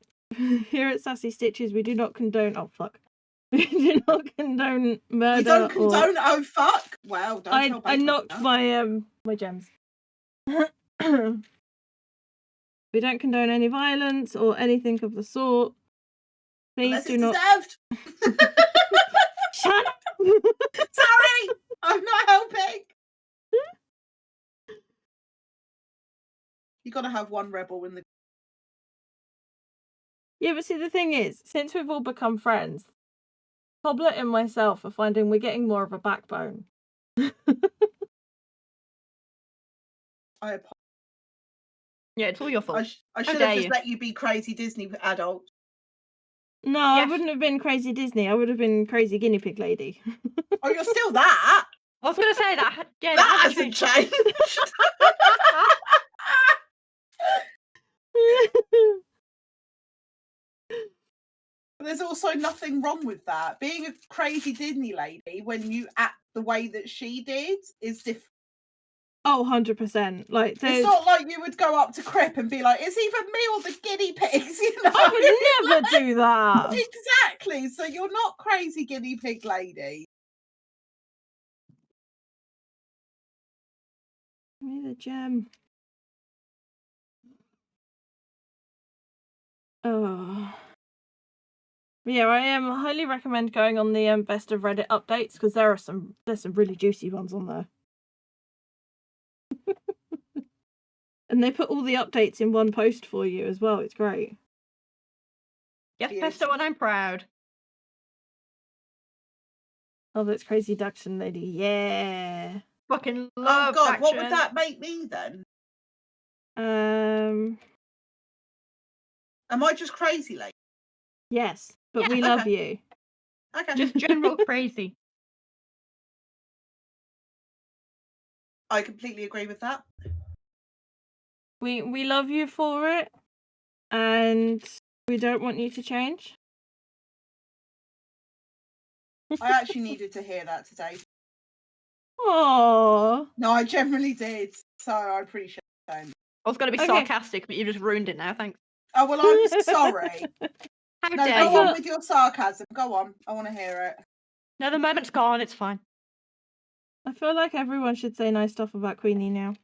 Here at Sassy Stitches, we do not condone. Oh fuck. We do not condone murder.
We don't condone. Oh fuck! Wow, don't tell
I
Beethoven
knocked
that.
my gems. We don't condone any violence or anything of the sort. Please
Unless
do
it's
not.
deserved.
Shut up!
Sorry, I'm not helping. You gotta have one rebel in the.
Yeah, but see, the thing is, since we've all become friends, Coblett and myself are finding we're getting more of a backbone.
I apologize.
Yeah, it's all your fault.
I should
dare
have just
you.
let you be crazy Disney adult.
No, I
Yes.
wouldn't have been crazy Disney. I would have been crazy guinea pig lady.
Oh, you're still that.
I was going to say that. Yeah,
That
hasn't
hasn't changed. There's also nothing wrong with that. Being a crazy Disney lady when you act the way that she did is different.
Oh, 100%. Like,
It's
there's...
not like you would go up to Crip and be like, it's either me or the guinea pigs, you know?
I would never do that.
Exactly. So you're not crazy guinea pig lady.
Give me the gem. Oh. Yeah, I highly recommend going on the best of Reddit updates because there's some really juicy ones on there. And they put all the updates in one post for you as well. It's great.
Yes,
Yes.
Pesto, and I'm proud.
Oh, that's Crazy Duction Lady. Yeah.
Fucking
Oh
love
God, what would
action.
that make me then?
Um.
Am I just crazy lady?
Yes, but
Yeah,
we love you.
Okay.
Just general crazy.
I completely agree with that.
We love you for it, and we don't want you to change.
I actually needed to hear that today.
Aww.
No, I generally did. So I appreciate it.
I was going to be
Okay.
sarcastic, but you've just ruined it now. Thanks.
Oh, well, I'm sorry.
How
No,
dare
go
you?
on with your sarcasm. Go on. I want to hear it.
No, the moment's gone. It's fine.
I feel like everyone should say nice stuff about Queenie now.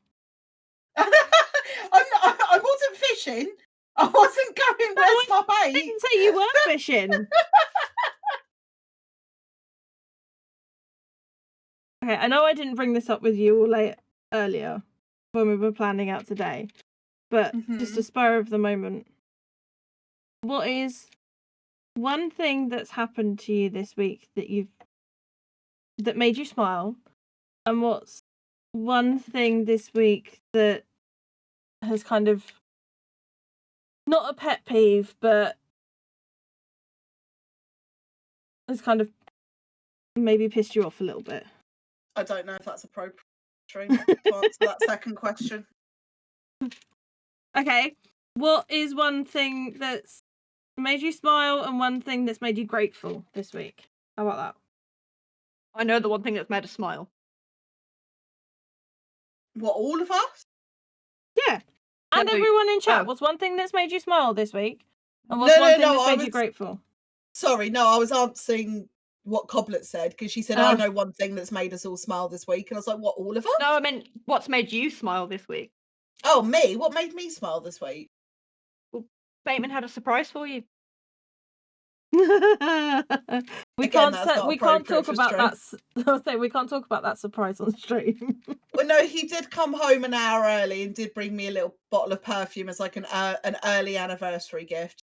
I wasn't fishing. I wasn't going, where's my
I
bait?
didn't say you were fishing. Okay, I know I didn't bring this up with you all earlier when we were planning out today, but just a spur of the moment. What is one thing that's happened to you this week that made you smile, and what's one thing this week that has kind of not a pet peeve, but has kind of maybe pissed you off a little bit?
I don't know if that's appropriate to answer that second question.
Okay, what is one thing that's made you smile and one thing that's made you grateful this week? How about that?
I know the one thing that's made us smile.
What, all of us?
Yeah, and
No,
everyone in chat.
oh.
What's one thing that's made you smile this week? And what's one thing that's made you grateful?
Sorry, no, I was answering what Coblett said, because she said, I know one thing that's made us all smile this week. And I was like, what, all of us?
No, I meant what's made you smile this week?
Oh, me? What made me smile this week?
Bateman had a surprise for you.
we
Again,
can't
that's not
we can't
appropriate
talk
for
about
stream.
that. I'll say we can't talk about that surprise on stream.
Well, no, he did come home an hour early and did bring me a little bottle of perfume as like an early anniversary gift.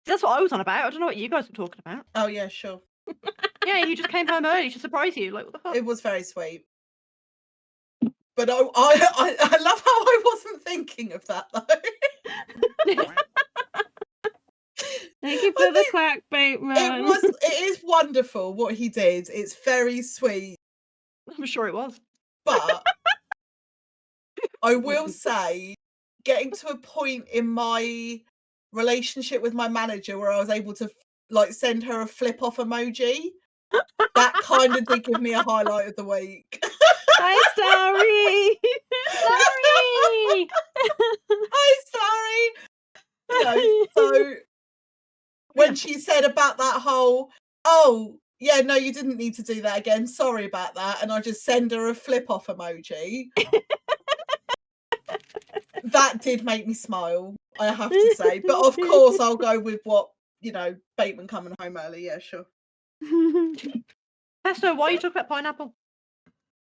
That's what I was on about. I don't know what you guys were talking about.
Oh, yeah, sure.
Yeah, he just came home early to surprise you. Like, what the fuck?
It was very sweet. But I love how I wasn't thinking of that, though.
Thank you for the quack, Bateman.
It is wonderful what he did. It's very sweet.
I'm sure it was.
But I will say, getting to a point in my relationship with my manager where I was able to like send her a flip off emoji, that kind of did give me a highlight of the week.
Hi, Starry.
Sorry.
Hi, Starry. You know, so when she said about that whole, oh, yeah, no, you didn't need to do that again. Sorry about that. And I just send her a flip off emoji. That did make me smile, I have to say. But of course, I'll go with what, Bateman coming home early. Yeah, sure.
Pesto, why are you talking about pineapple?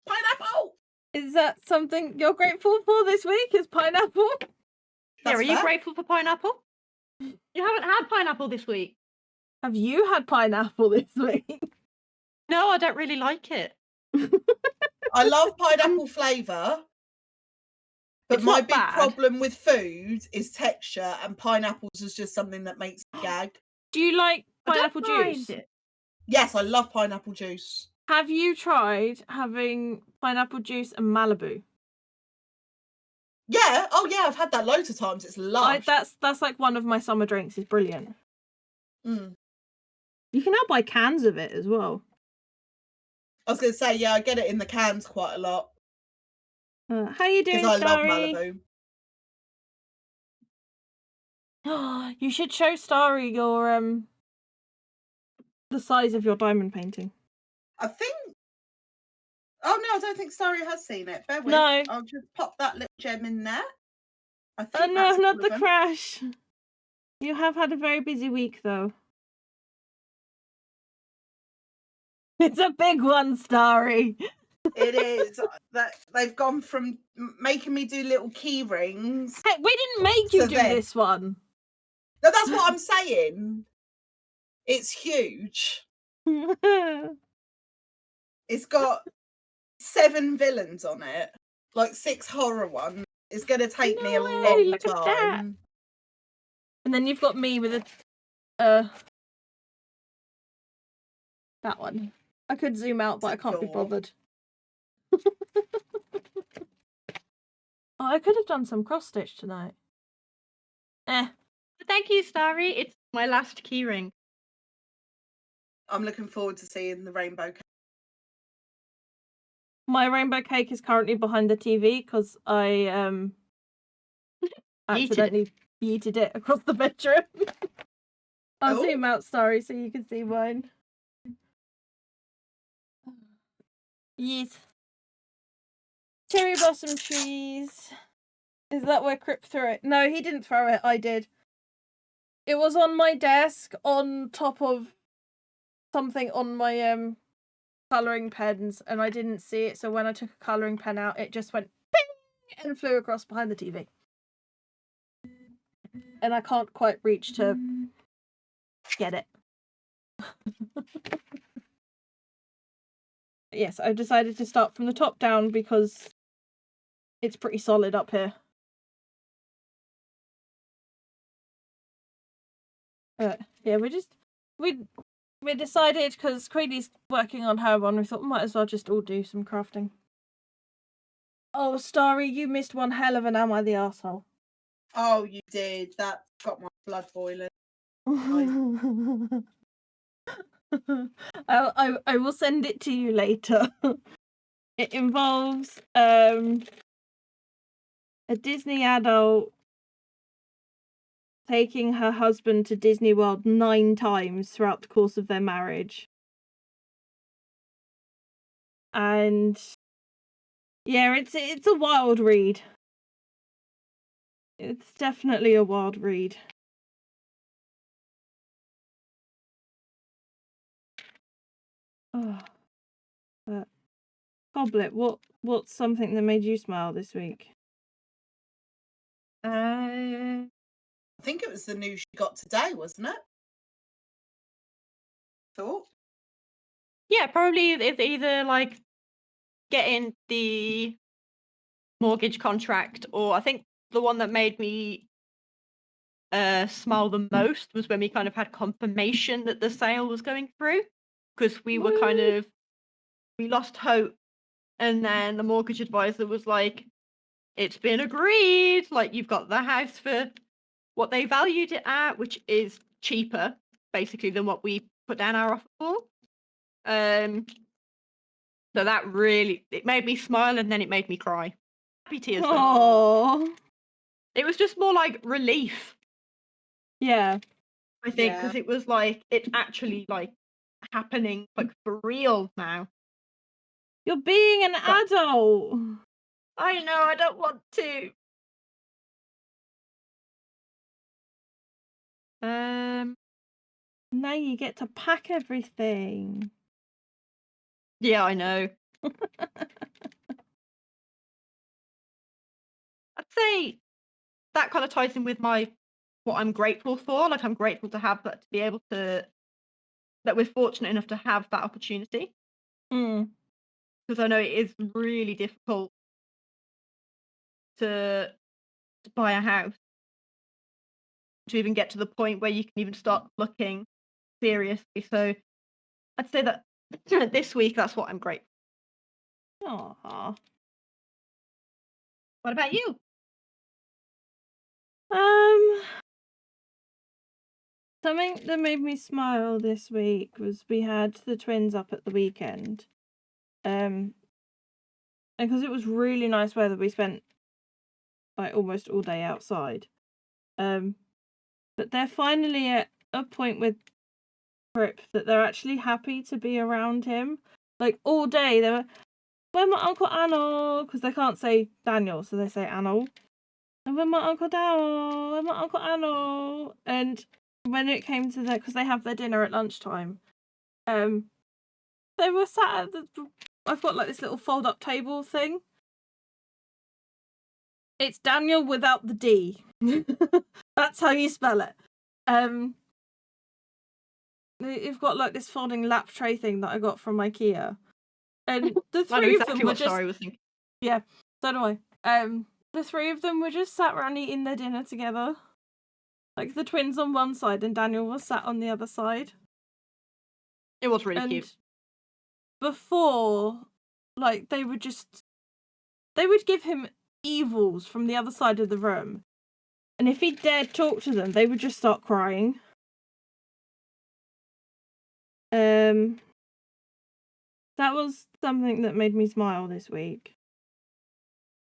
Pineapple!
Is that something you're grateful for this week? Is pineapple?
Yeah, are you
fair.
grateful for pineapple? You haven't had pineapple this week.
Have you had pineapple this week?
No, I don't really like it.
I love pineapple flavour. But
It's
my
not
big
bad.
problem with food is texture, and pineapples is just something that makes me gag.
Do you like
I don't
pineapple juice?
mind it.
Yes, I love pineapple juice.
Have you tried having pineapple juice and Malibu?
Yeah, oh yeah, I've had that loads of times. It's lush.
That's like one of my summer drinks. It's brilliant.
Mm.
You can now buy cans of it as well.
I was going to say, yeah, I get it in the cans quite a lot.
How you doing,
Because I love
Starry?
Malibu.
You should show Starry your the size of your diamond painting.
I think... Oh, no, I don't think Starry has seen it. Bear with.
No.
I'll just pop that little gem in there. I think
Oh no,
that's
not
all
the
of them.
crash. You have had a very busy week, though. It's a big one, Starry.
It is. That they've gone from making me do little key rings.
Hey, we didn't make you
So
do
then-
this one.
No, that's what I'm saying. It's huge. It's got 7 villains on it, like 6 horror ones. It's going to take me a
No way,
long
look at that.
time.
And then you've got me with a that one. I could zoom out, but I can't be
Adore.
bothered. Oh, I could have done some cross stitch tonight.
Thank you, Starry. It's my last keyring.
I'm looking forward to seeing the rainbow.
My rainbow cake is currently behind the TV because I accidentally yeeted it across the bedroom. I'll zoom out, Starry, so you can see mine. Yes. Cherry blossom trees. Is that where Crip threw it? No, he didn't throw it. I did. It was on my desk on top of something on my colouring pens, and I didn't see it, so when I took a colouring pen out, it just went ping and flew across behind the TV. And I can't quite reach to get it. Yes, I've decided to start from the top down because it's pretty solid up here. Yeah, we decided, because Queenie's working on her one, we thought we might as well just all do some crafting. Oh, Starry, you missed one hell of an Am I the Arsehole?
Oh, you did. That got my blood boiling.
I will send it to you later. It involves a Disney adult taking her husband to Disney World 9 times throughout the course of their marriage. And yeah, it's a wild read. It's definitely a wild read. Oh, but Coblett, what's something that made you smile this week?
I think it was the news she got today, wasn't it? Thought.
Yeah, probably it's either like getting the mortgage contract, or I think the one that made me smile the most was when we kind of had confirmation that the sale was going through, because we were kind of, we lost hope, and then the mortgage advisor was like, it's been agreed, like you've got the house for what they valued it at, which is cheaper basically than what we put down our offer for. So that really, it made me smile, and then it made me cry. Happy tears.
Oh,
It was just more like relief,
yeah.
I think, because it was like, it's actually like happening, like for real now.
You're being an adult.
I know, I don't want to.
Now you get to pack everything.
Yeah, I know. I'd say that kind of ties in with my, what I'm grateful for. Like, I'm grateful to have that, to be able to, that we're fortunate enough to have that opportunity. Because I know it is really difficult to buy a house, to even get to the point where you can even start looking seriously. So I'd say that this week, that's what I'm grateful.
Aww.
What about you?
Something that made me smile this week was we had the twins up at the weekend. And because it was really nice weather, we spent like almost all day outside. But they're finally at a point with Crip that they're actually happy to be around him. Like all day they were, "Where's my Uncle Anil?" Because they can't say Daniel, so they say Anil. And "Where's my Uncle Daniel? Where's my Uncle Anil?" And when it came to because they have their dinner at lunchtime, they were sat at I've got like this little fold-up table thing. It's Daniel without the D. That's how you spell it. You've got like this folding lap tray thing that I got from IKEA, and the three of them were just.
Sorry, was thinking.
Yeah, so do I. The three of them were just sat around eating their dinner together. Like the twins on one side and Daniel was sat on the other side.
It was really cute.
Before, like they would give him evils from the other side of the room. And if he dared talk to them, they would just start crying. That was something that made me smile this week.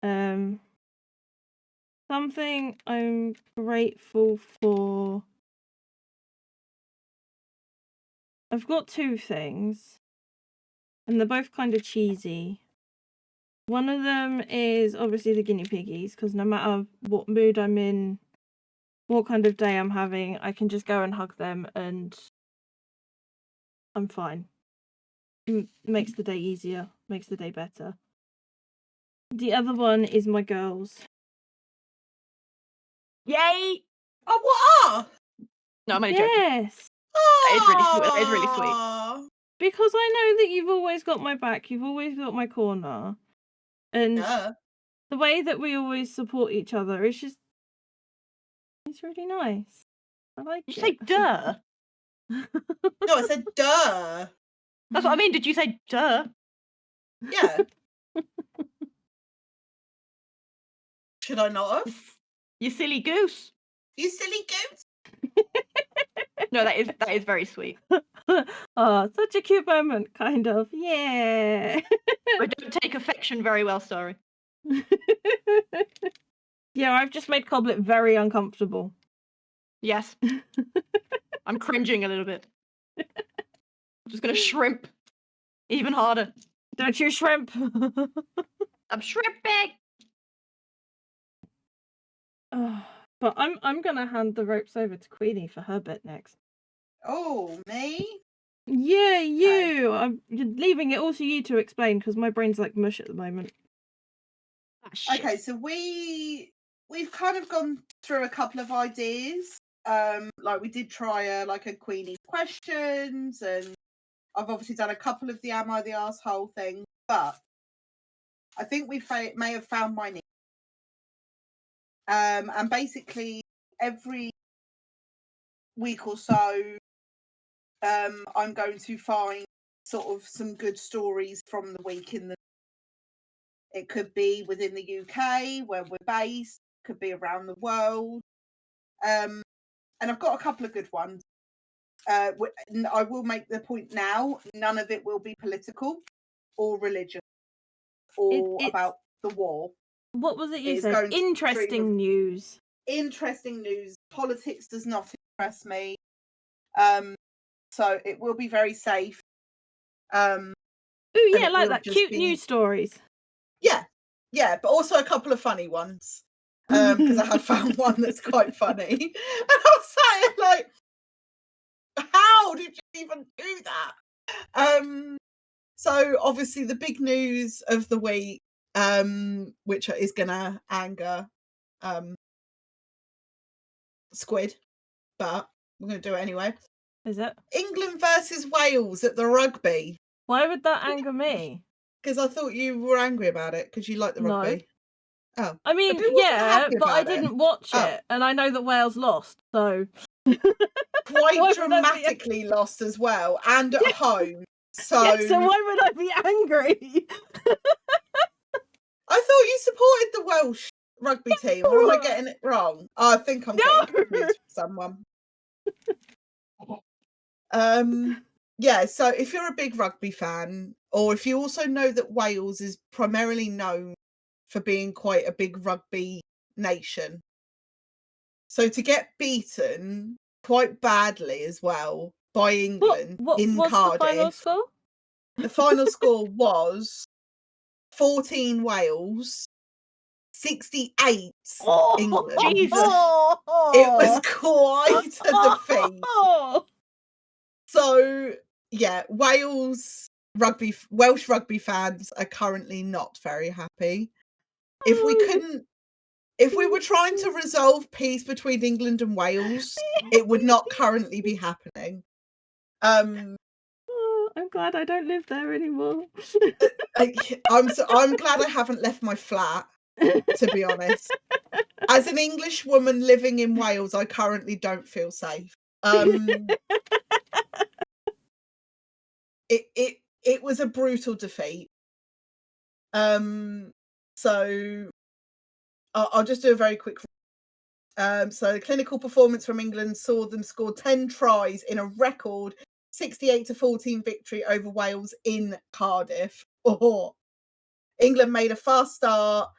Something I'm grateful for. I've got two things, and they're both kind of cheesy. One of them is obviously the guinea piggies, because no matter what mood I'm in, what kind of day I'm having, I can just go and hug them and I'm fine. Makes the day easier, makes the day better. The other one is my girls.
Yay!
Oh, what are?
No, I'm only joking.
Yes!
That is really sweet. That is really sweet.
Aw.
Because I know that you've always got my back, you've always got my corner. And
Duh.
the way that we always support each other is just... It's really nice. I like
Did
it.
you say duh?
No, I said duh.
That's what I mean. Did you say duh?
Yeah. Should I not have?
You silly goose.
You silly goose.
No, that is very sweet.
Oh, such a cute moment, kind of. Yeah.
I don't take affection very well, sorry.
Yeah, I've just made Coblett very uncomfortable.
Yes. I'm cringing a little bit. I'm just gonna shrimp even harder.
Don't you shrimp?
I'm shrimping.
Oh, but I'm gonna hand the ropes over to Queenie for her bit next.
Oh, me?
Yeah, you. I'm leaving it all to you to explain because my brain's like mush at the moment.
Ah, shit.
Okay, so we've kind of gone through a couple of ideas. Like we did try a Queenie questions, and I've obviously done a couple of the Am I the Arsehole thing, but I think we may have found my niche. And basically every week or so, I'm going to find sort of some good stories from the week in the. It could be within the UK where we're based, could be around the world. And I've got a couple of good ones. I will make the point now, none of it will be political or religious or
It's
about the war.
what was it you
It's
said?
going to stream
Interesting
of-
news.
Interesting news. Politics does not impress me. So it will be very safe.
Oh
and
yeah,
it
like
will
that.
just
Cute
be-
news stories.
Yeah, but also a couple of funny ones. Because I have found one that's quite funny. And I was saying, like, how did you even do that? So obviously the big news of the week, which is gonna anger Squid, but we're gonna do it anyway.
Is it?
England versus Wales at the rugby.
Why would that anger me?
Because I thought you were angry about it because you like the
No.
rugby. Oh.
I mean,
Who wasn't
yeah,
happy
but I
about it?
didn't watch
Oh.
it, and I know that Wales lost, so
Quite
Why would I be-
dramatically lost as well, and at
Yes.
home. So,
yeah. So why would I be angry?
I thought you supported the Welsh rugby team, or am I getting it wrong? Oh, I think I'm getting confused with someone. Yeah, so if you're a big rugby fan, or if you also know that Wales is primarily known for being quite a big rugby nation, so to get beaten quite badly as well by England in
what's
Cardiff,
the final score?
the final score was 14 Wales, 68 England.
Jesus.
It was quite a defeat. So yeah, Welsh rugby fans are currently not very happy. If we were trying to resolve peace between England and Wales, it would not currently be happening.
I'm glad I don't live there anymore.
I'm glad I haven't left my flat, to be honest. As an English woman living in Wales, I currently don't feel safe. It was a brutal defeat. So I'll just do a very quick. So the clinical performance from England saw them score 10 tries in a record 68-14 victory over Wales in Cardiff. Oh. England made a fast start,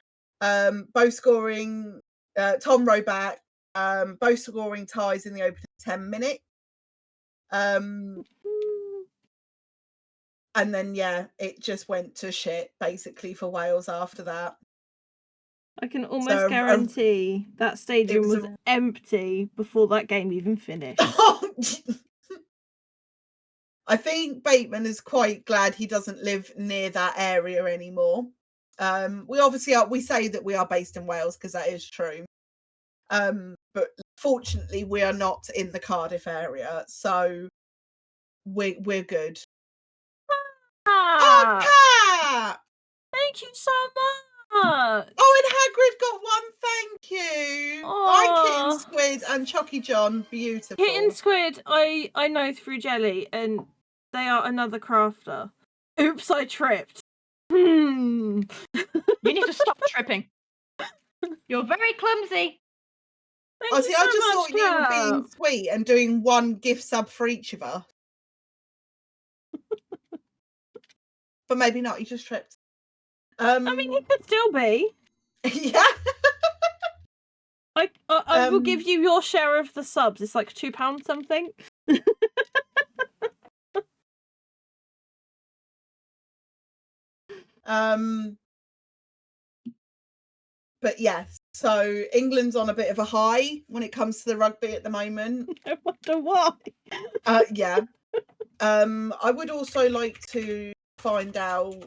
both scoring Tom Roback, both scoring ties in the opening 10 minutes. And then, yeah, it just went to shit, basically, for Wales after that.
I can almost guarantee that stadium was
a-
empty before that game even finished.
I think Bateman is quite glad he doesn't live near that area anymore. We obviously are, we say that we are based in Wales because that is true. But fortunately we are not in the Cardiff area, so we're good. Oh, Cat!
Thank you so much.
Oh, and Hagrid got one thank you. I Kitten Squid and Chucky John, beautiful.
Kitten Squid, I know through Jelly, and they are another crafter. Oops, I tripped.
You need to stop tripping. You're very clumsy.
Thank
I
you
see.
so
I just
much,
thought you were being
Kat.
sweet and doing one gift sub for each of us. But maybe not. You just tripped.
I mean, it could still be.
Yeah.
I will give you your share of the subs. It's like £2 something.
But yes, so England's on a bit of a high when it comes to the rugby at the moment.
I wonder why.
Yeah. I would also like to find out,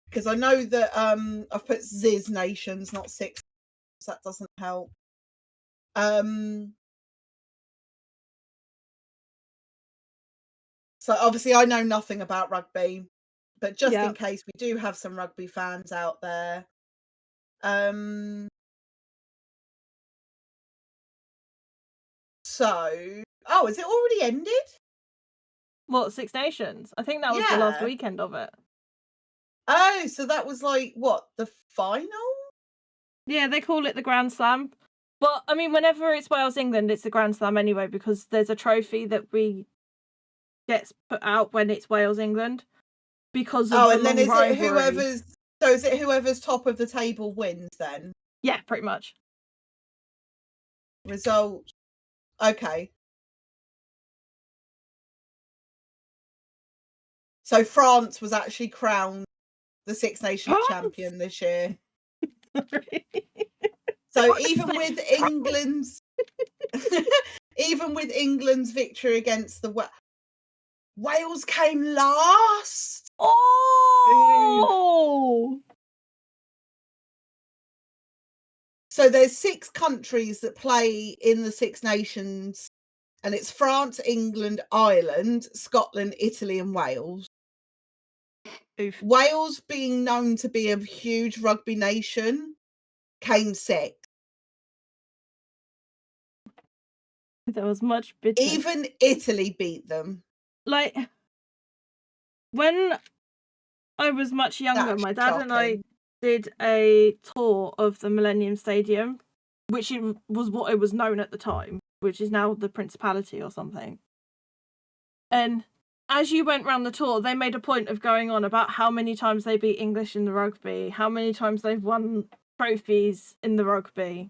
because I know that I've put Ziz nations, not six. So that doesn't help. So obviously I know nothing about rugby, but just in case we do have some rugby fans out there. So, oh, is it already ended?
What, Six Nations? I think that was the last weekend of it.
Oh, so that was like, what, the final?
Yeah, they call it the Grand Slam. But, I mean, whenever it's Wales-England, it's the Grand Slam anyway, because there's a trophy that gets put out when it's Wales-England. Because of the
and then
long
is
rivalry.
it whoever's top of the table wins then?
Yeah, pretty much.
Result. Okay. So France was actually crowned the Six Nations champion this year. So even with England's victory against the Wales came last.
Oh.
So there's 6 countries that play in the Six Nations, and it's France, England, Ireland, Scotland, Italy, and Wales.
Oof.
Wales, being known to be a huge rugby nation, came 6th.
There was much bitterness.
Even Italy beat them.
Like, when I was much younger,
That's
my dad
shocking.
and I did a tour of the Millennium Stadium, which was what it was known at the time, which is now the Principality or something. And as you went round the tour, they made a point of going on about how many times they beat English in the rugby, how many times they've won trophies in the rugby.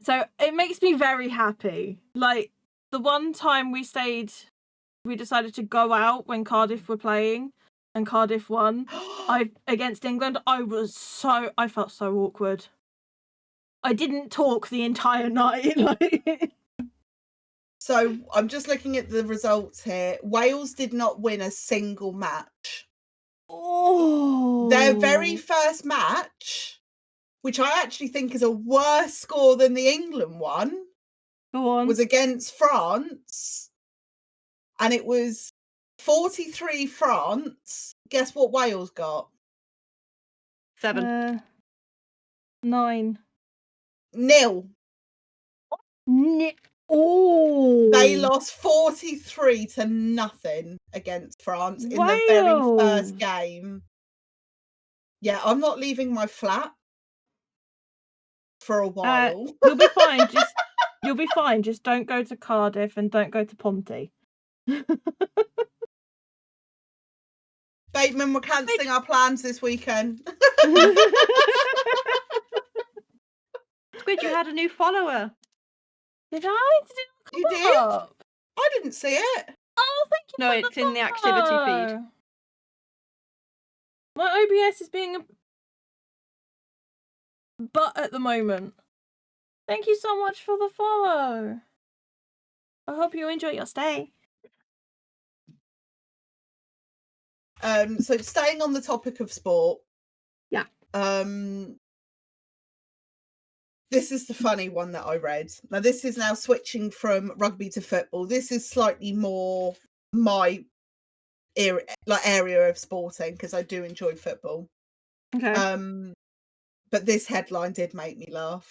So it makes me very happy. Like, the one time we decided to go out when Cardiff were playing, and Cardiff won against England. I felt so awkward. I didn't talk the entire night.
So I'm just looking at the results here. Wales did not win a single match.
Oh.
Their very first match, which I actually think is a worse score than the England one,
Go on.
was against France. And it was 43 France. Guess what Wales got?
7.
9.
0.
Oh.
They lost 43-0 against France in the very first game. Yeah, I'm not leaving my flat for a while.
You'll be fine. You'll be fine. Just don't go to Cardiff and don't go to Ponty.
Bateman, we're cancelling our plans this weekend.
Squid, you had a new follower.
Did I? Did it
You
come
did?
up?
I didn't see it.
Oh, thank you.
No,
for
it's in the activity feed.
follow. My OBS is being a butt at the moment. Thank you so much for the follow. I hope you enjoy your stay.
So staying on the topic of sport.
Yeah.
This is the funny one that I read. Now, this is now switching from rugby to football. This is slightly more my area of sporting because I do enjoy football.
Okay.
But this headline did make me laugh.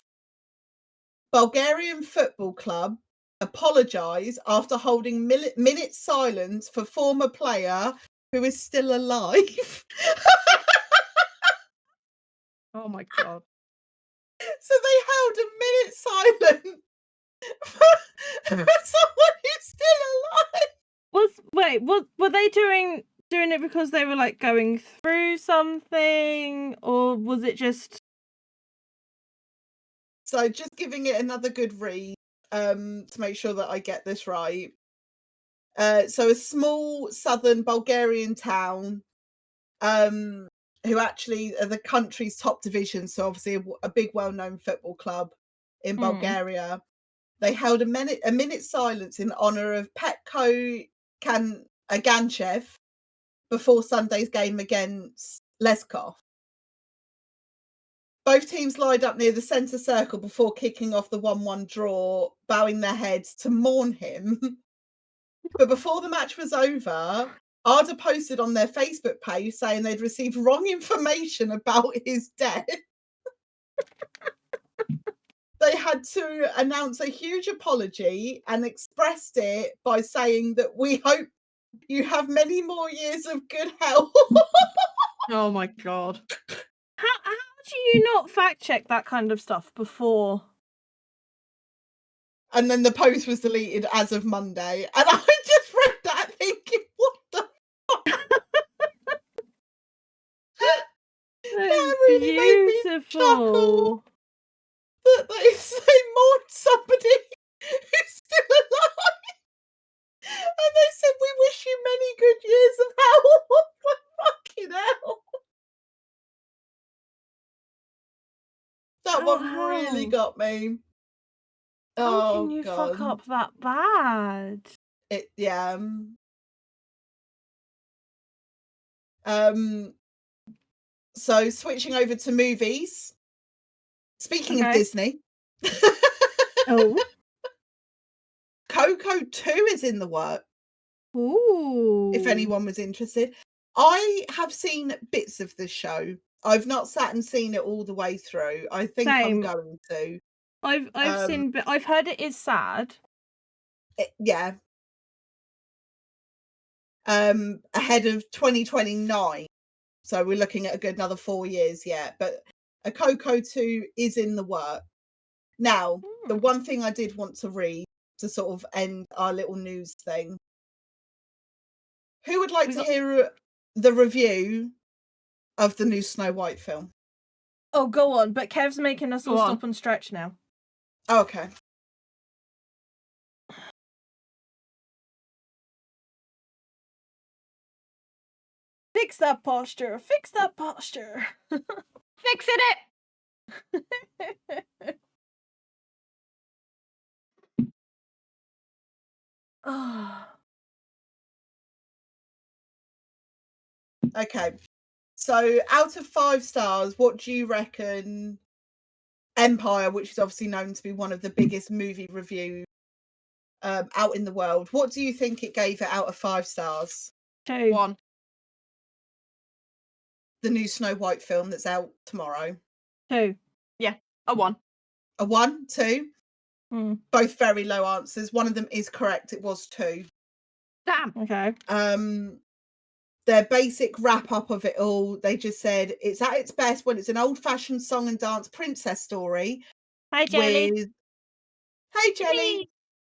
Bulgarian football club apologise after holding minute silence for former player who is still alive.
Oh my god.
So they held a minute silent for someone who's still alive.
Were they doing it because they were like going through something, or was it just?
So just giving it another good read to make sure that I get this right. So a small southern Bulgarian town who actually are the country's top division, so obviously a big well-known football club in Bulgaria. They held a minute silence in honour of Petko Ganchev before Sunday's game against Leskov. Both teams lined up near the centre circle before kicking off the 1-1 draw, bowing their heads to mourn him. But before the match was over, Arda posted on their Facebook page saying they'd received wrong information about his death. They had to announce a huge apology and expressed it by saying that we hope you have many more years of good health.
Oh my god.
How do you not fact check that kind of stuff before?
And then the post was deleted as of Monday. And I just read that thinking, what the fuck? That really made me chuckle. That they mourned somebody who's still alive. And they said, we wish you many good years of health. Fucking hell. That
Oh,
one really
hell.
got me.
How
Oh,
can you
God.
fuck up that bad?
Yeah. So switching over to movies. Speaking of
Okay.
Disney.
Oh.
Coco 2 is in the work,
Ooh.
if anyone was interested. I have seen bits of the show. I've not sat and seen it all the way through. I think I'm
Same.
going to.
I've seen, but I've heard it is sad.
Yeah. Ahead of 2029. So we're looking at a good another 4 years yet. But a Coco 2 is in the work. Now, the one thing I did want to read to sort of end our little news thing. Who would like to hear the review of the new Snow White film?
Oh, go on. But Kev's making us all
Go on.
stop and stretch now.
Oh, okay.
Fix that posture. Fix that posture.
Fixing it!
Okay. So out of 5 stars, what do you reckon Empire, which is obviously known to be one of the biggest movie reviews out in the world, what do you think it gave it out of 5 stars?
2.
1.
The new Snow White film that's out tomorrow.
2.
Yeah, a 1.
A 1, 2? Both very low answers. One of them is correct. It was 2.
Damn.
Okay.
Their basic wrap up of it all, they just said it's at its best when it's an old-fashioned song and dance princess story
Hi, Jelly.
with Hey Jelly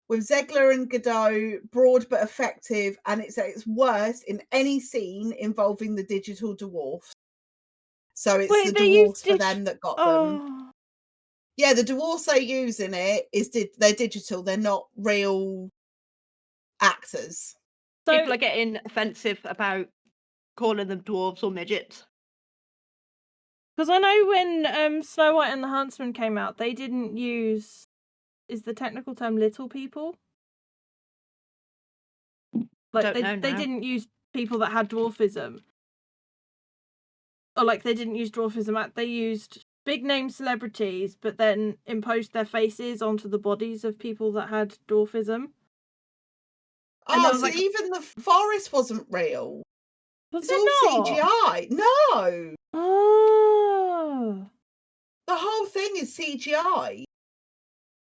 with Zegler and Godot, broad but effective, and it's at its worst in any scene involving the digital dwarfs. So it's
Wait,
the
they used
dwarfs for them that got them.
Oh,
Yeah, the dwarfs they use in it they're digital. They're not real actors.
so
People are getting offensive about calling them dwarves or midgets.
because I know when Snow White and the Huntsman came out, they didn't use, is the technical term little people? Like
Don't know
they
now.
didn't use people that had dwarfism. Or like they didn't use dwarfism, they used big name celebrities, but then imposed their faces onto the bodies of people that had dwarfism. And there
Oh,
was,
so
like-
even the forest wasn't real.
Was
It's
it
all
not?
CGI. No,
Oh,
the whole thing is CGI.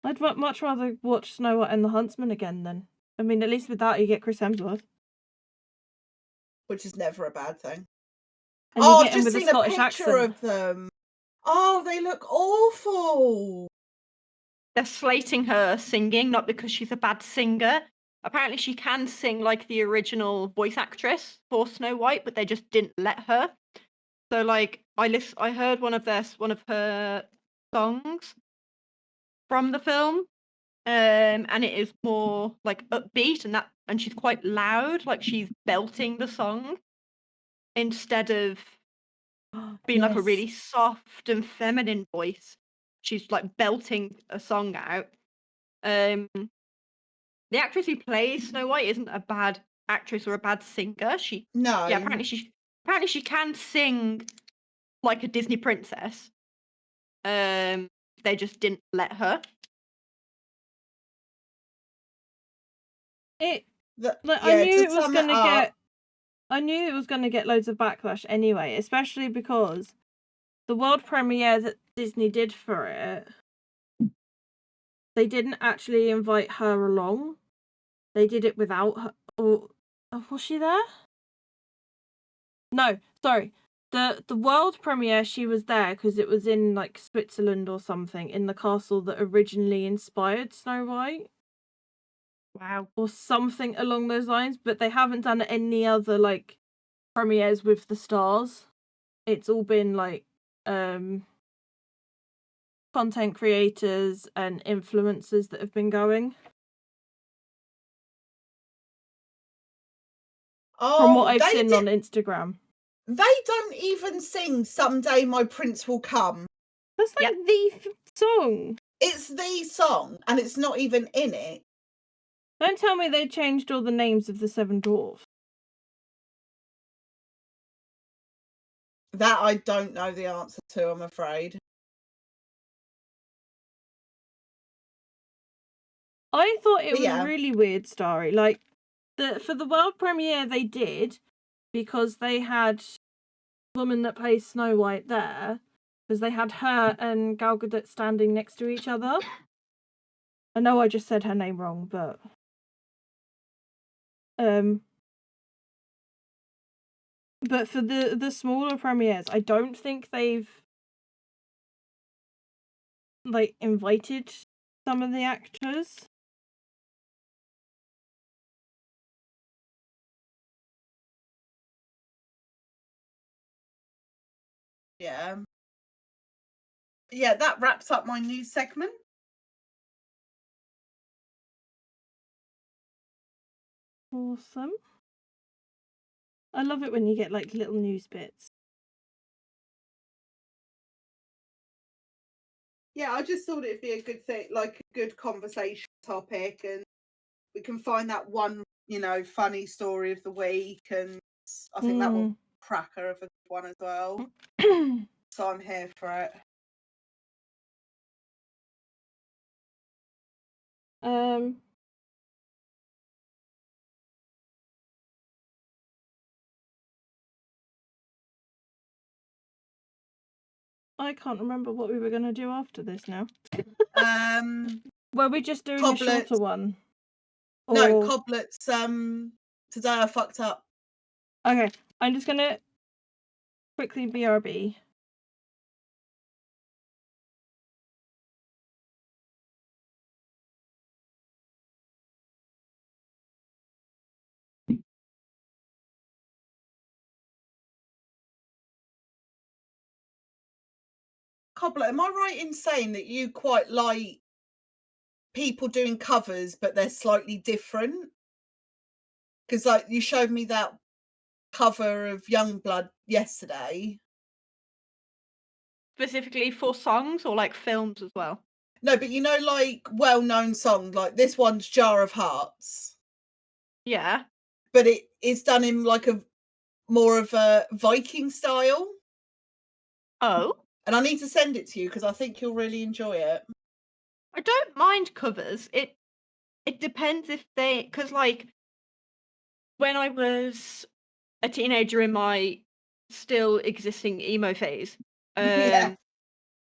I'd much rather watch Snow White and the Huntsman again then. I mean, at least with that you get Chris Hemsworth.
Which is never a bad thing.
And you
I've
get him
just
with a
seen
Scottish
picture
accent.
of them. Oh, they look awful.
They're slating her singing, not because she's a bad singer. Apparently, she can sing like the original voice actress for Snow White, but they just didn't let her. So, like, I heard one of her songs from the film, and it is more like upbeat and she's quite loud, like she's belting the song instead of being like a
Yes.
really soft and feminine voice. She's like belting a song out. The actress who plays Snow White isn't a bad actress or a bad singer.
No.
Apparently she can sing like a Disney princess. They just didn't let her.
It
The,
like
yeah,
I knew
to
it was
sum
gonna
up,
get loads of backlash anyway, especially because the world premiere that Disney did for it, they didn't actually invite her along. They did it without her. Or was she there? No, sorry. The world premiere, she was there because it was in like Switzerland or something, in the castle that originally inspired Snow White.
Wow.
Or something along those lines, but they haven't done any other like premieres with the stars. It's all been like content creators and influencers that have been going. From what I've seen on Instagram.
They don't even sing Someday My Prince Will Come.
That's like the song.
It's the song, and it's not even in it.
Don't tell me they changed all the names of the 7 dwarfs.
That I don't know the answer to, I'm afraid.
I thought it
But
was
yeah.
really weird, Starry. Like, for the world premiere they did, because they had the woman that plays Snow White there, because they had her and Gal Gadot standing next to each other. I know I just said her name wrong, but for the smaller premieres, I don't think they've like invited some of the actors.
Yeah. Yeah, that wraps up my news segment.
Awesome. I love it when you get like little news bits.
Yeah, I just thought it'd be a good thing, like a good conversation topic, and we can find that one, funny story of the week, and I think that will cracker of a good one as well. So I'm here for it.
I can't remember what we were going to do after this now.
Were
we just doing a shorter one?
No, Coblett's Today I Fucked Up.
Okay, I'm just going to quickly BRB.
Cobbler, am I right in saying that you quite like people doing covers, but they're slightly different? Because like you showed me that cover of Youngblood yesterday.
Specifically for songs or like films as well?
No, but you know, like well-known songs, like this one's Jar of Hearts,
Yeah.
but it is done in like a more of a Viking style.
Oh,
And I need to send it to you because I think you'll really enjoy it.
I don't mind covers. It depends if they, because like when I was a teenager in my still existing emo phase,
Yeah.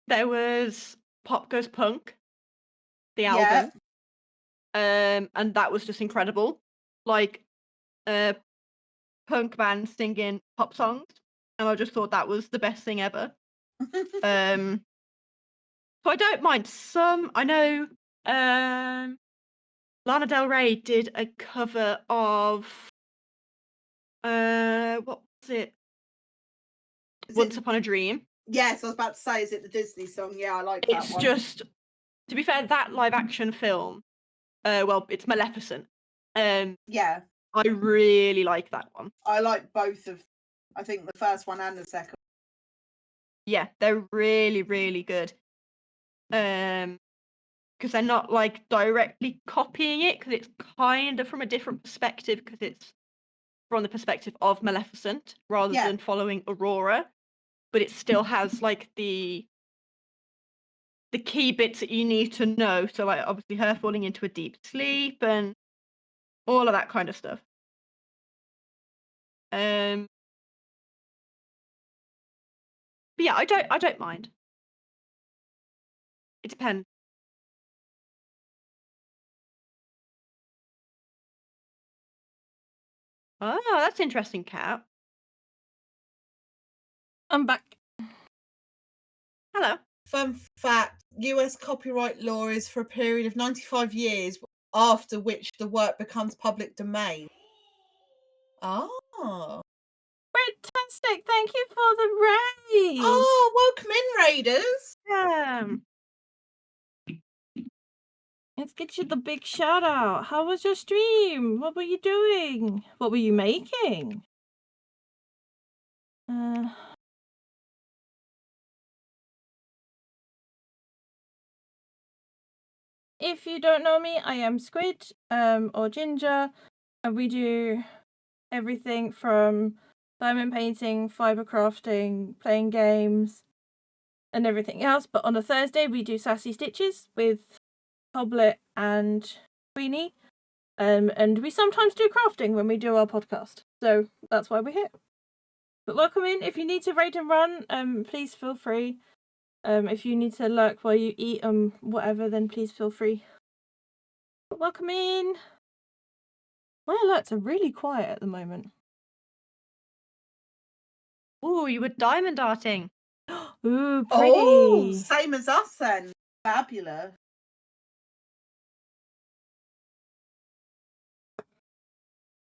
there was Pop Goes Punk, the
Yeah.
album, and that was just incredible. Like a punk band singing pop songs, and I just thought that was the best thing ever. So I don't mind some. I know Lana Del Rey did a cover of what was it? Once Upon a Dream.
Yes, I was about to say, is it the Disney song? Yeah, I like that
It's
one.
just, to be fair, that live action film, well, it's Maleficent.
Yeah,
I really like that one.
I like both of, I think the first one and the second.
Yeah, they're really, really good. Because they're not like directly copying it, because it's kind of from a different perspective, because it's from the perspective of Maleficent rather
Yeah.
than following Aurora, but it still has like the key bits that you need to know. So like obviously her falling into a deep sleep and all of that kind of stuff. But yeah, I don't mind. It depends. Oh, that's interesting, Kat.
I'm back.
Hello.
Fun fact, US copyright law is for a period of 95 years, after which the work becomes public domain. Oh.
Fantastic! Thank you for the raid.
Oh, welcome in, Raiders.
Let's get you the big shout out. How was your stream? What were you doing? What were you making? If you don't know me, I am Squid, or Ginger, and we do everything from diamond painting, fiber crafting, playing games, and everything else. But on a Thursday, we do Sassy Stitches with Coblett and Queenie. And we sometimes do crafting when we do our podcast. So that's why we're here. But welcome in. If you need to raid and run, please feel free. If you need to lurk while you eat whatever, then please feel free. But welcome in. My alerts are really quiet at the moment.
Ooh, you were diamond darting.
Ooh, pretty.
Oh, same as us then. Fabulous.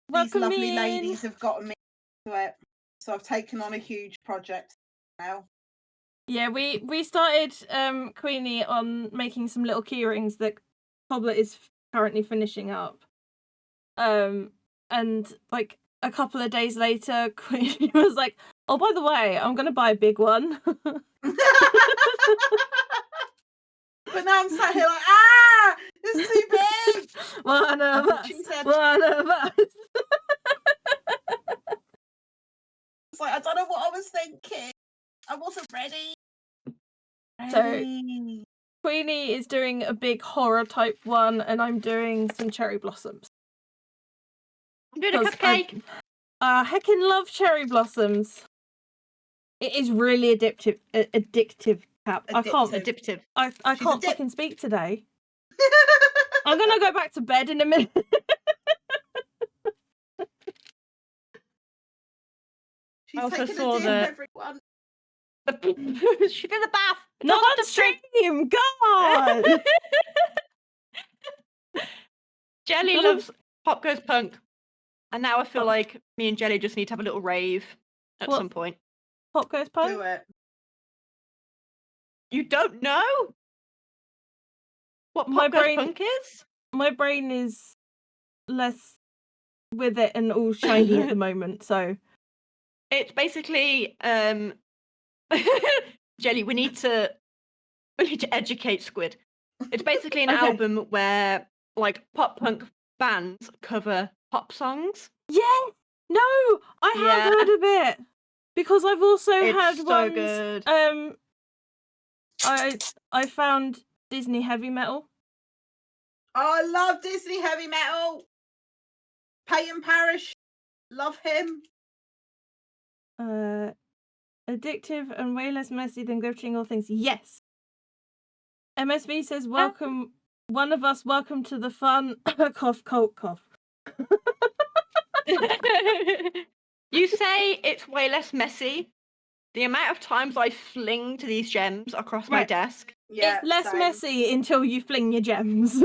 These
Welcome
lovely
in.
ladies have gotten me into it. So I've taken on a huge project now.
Yeah, we started Queenie on making some little key rings that Coblett is currently finishing up. And like a couple of days later, Queenie was like, "Oh, by the way, I'm gonna buy a big one."
But now I'm sat here like, it's too big.
One of us.
She said,
One of us.
it's like, I don't know what I was thinking. I wasn't ready.
So Queenie is doing a big horror type one, and I'm doing some cherry blossoms.
I'm doing a cupcake.
I heckin' love cherry blossoms. It is really addictive. Cap. I can't.
Addictive.
I can't fucking speak today. I'm gonna go back to bed in a minute.
She's
I also
taking
saw
a dip,
that-
everyone.
She did the bath.
Not on stream. God.
Jelly loves Pop Goes Punk. And now I feel like me and Jelly just need to have a little rave at some point.
Pop Goes Punk.
Do it.
You don't know what
My
Pop Goes
brain-
Punk is?
My brain is less with it and all shiny at the moment, so
It's basically Jelly, we need to educate Squid. It's basically an
Okay.
album where like pop punk bands cover pop songs.
yeah. No, I have
Yeah.
heard of it because I've also
It's
had
so
ones.
good.
I found Disney heavy metal.
I love Disney heavy metal. Peyton Parrish, love him.
Addictive and way less messy than glitching all things. Yes. MSB says, welcome, one of us, welcome to the fun. Cough, cold, cough.
You say it's way less messy. The amount of times I fling to these gems across my
Right.
desk.
Yeah,
It's less
same.
messy until you fling your gems.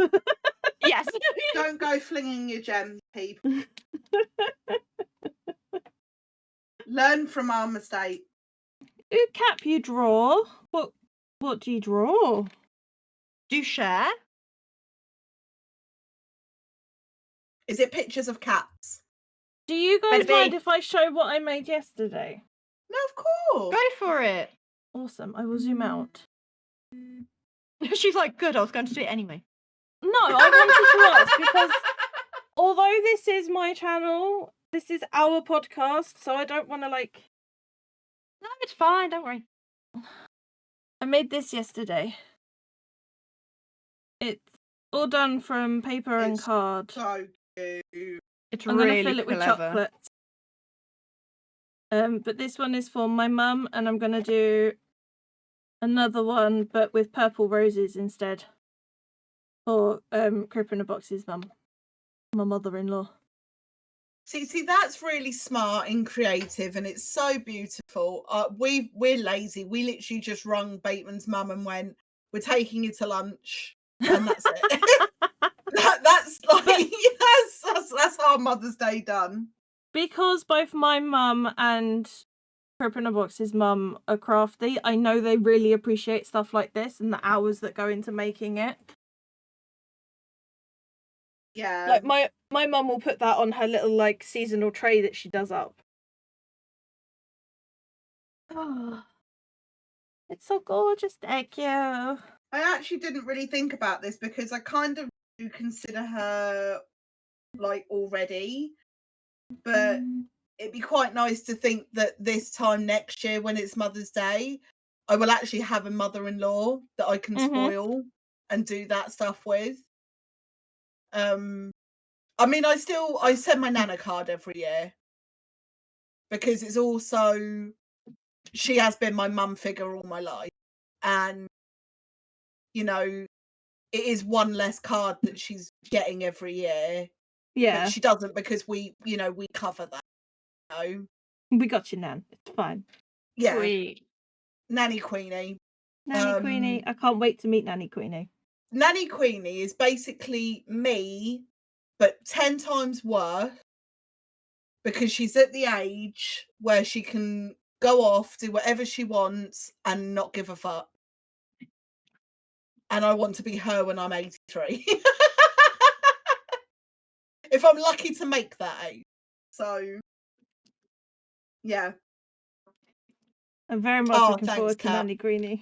Yes.
Don't go flinging your gems, people. Learn from our mistake.
Ooh, Cap, you draw. What do you draw?
Do you share?
Is it pictures of cats?
Do you guys
Better
mind
be.
if I show what I made yesterday?
No, of course.
Go for it.
Awesome. I will zoom out.
She's like, good, I was going to do it anyway.
No, I wanted to ask because although this is my channel, this is our podcast, so I don't want to like.
No, it's fine, don't worry.
I made this yesterday. It's all done from paper and
It's
card.
So cute.
It's
I'm
really
gonna fill it with
clever.
chocolate. But this one is for my mum, and I'm gonna do another one, but with purple roses instead. For Crip in a Box's mum, my mother-in-law.
See, that's really smart and creative, and it's so beautiful. We're lazy. We literally just rung Bateman's mum and went, "We're taking you to lunch," and that's it. that's like that's our Mother's Day done.
Because both my mum and Crip in a Box's mum are crafty, I know they really appreciate stuff like this and the hours that go into making it.
Yeah.
Like my mum will put that on her little like seasonal tray that she does up. Oh, it's so gorgeous, thank you.
I actually didn't really think about this because I kind of do consider her like already, but it'd be quite nice to think that this time next year when it's Mother's Day, I will actually have a mother-in-law that I can spoil and do that stuff with. I mean, I send my Nana card every year because it's also, she has been my mum figure all my life, and you know, it is one less card that she's getting every year.
Yeah,
But she doesn't because we cover that.
we got you, Nan. It's fine.
Yeah,
Sweet.
Nanny Queenie.
Nanny Queenie. I can't wait to meet Nanny Queenie.
Nanny Queenie is basically me, but 10 times worse because she's at the age where she can go off, do whatever she wants and not give a fuck. And I want to be her when I'm 83. If I'm lucky to make that age. So, yeah.
I'm very much looking
thanks,
forward to
Kat.
Nanny Queenie.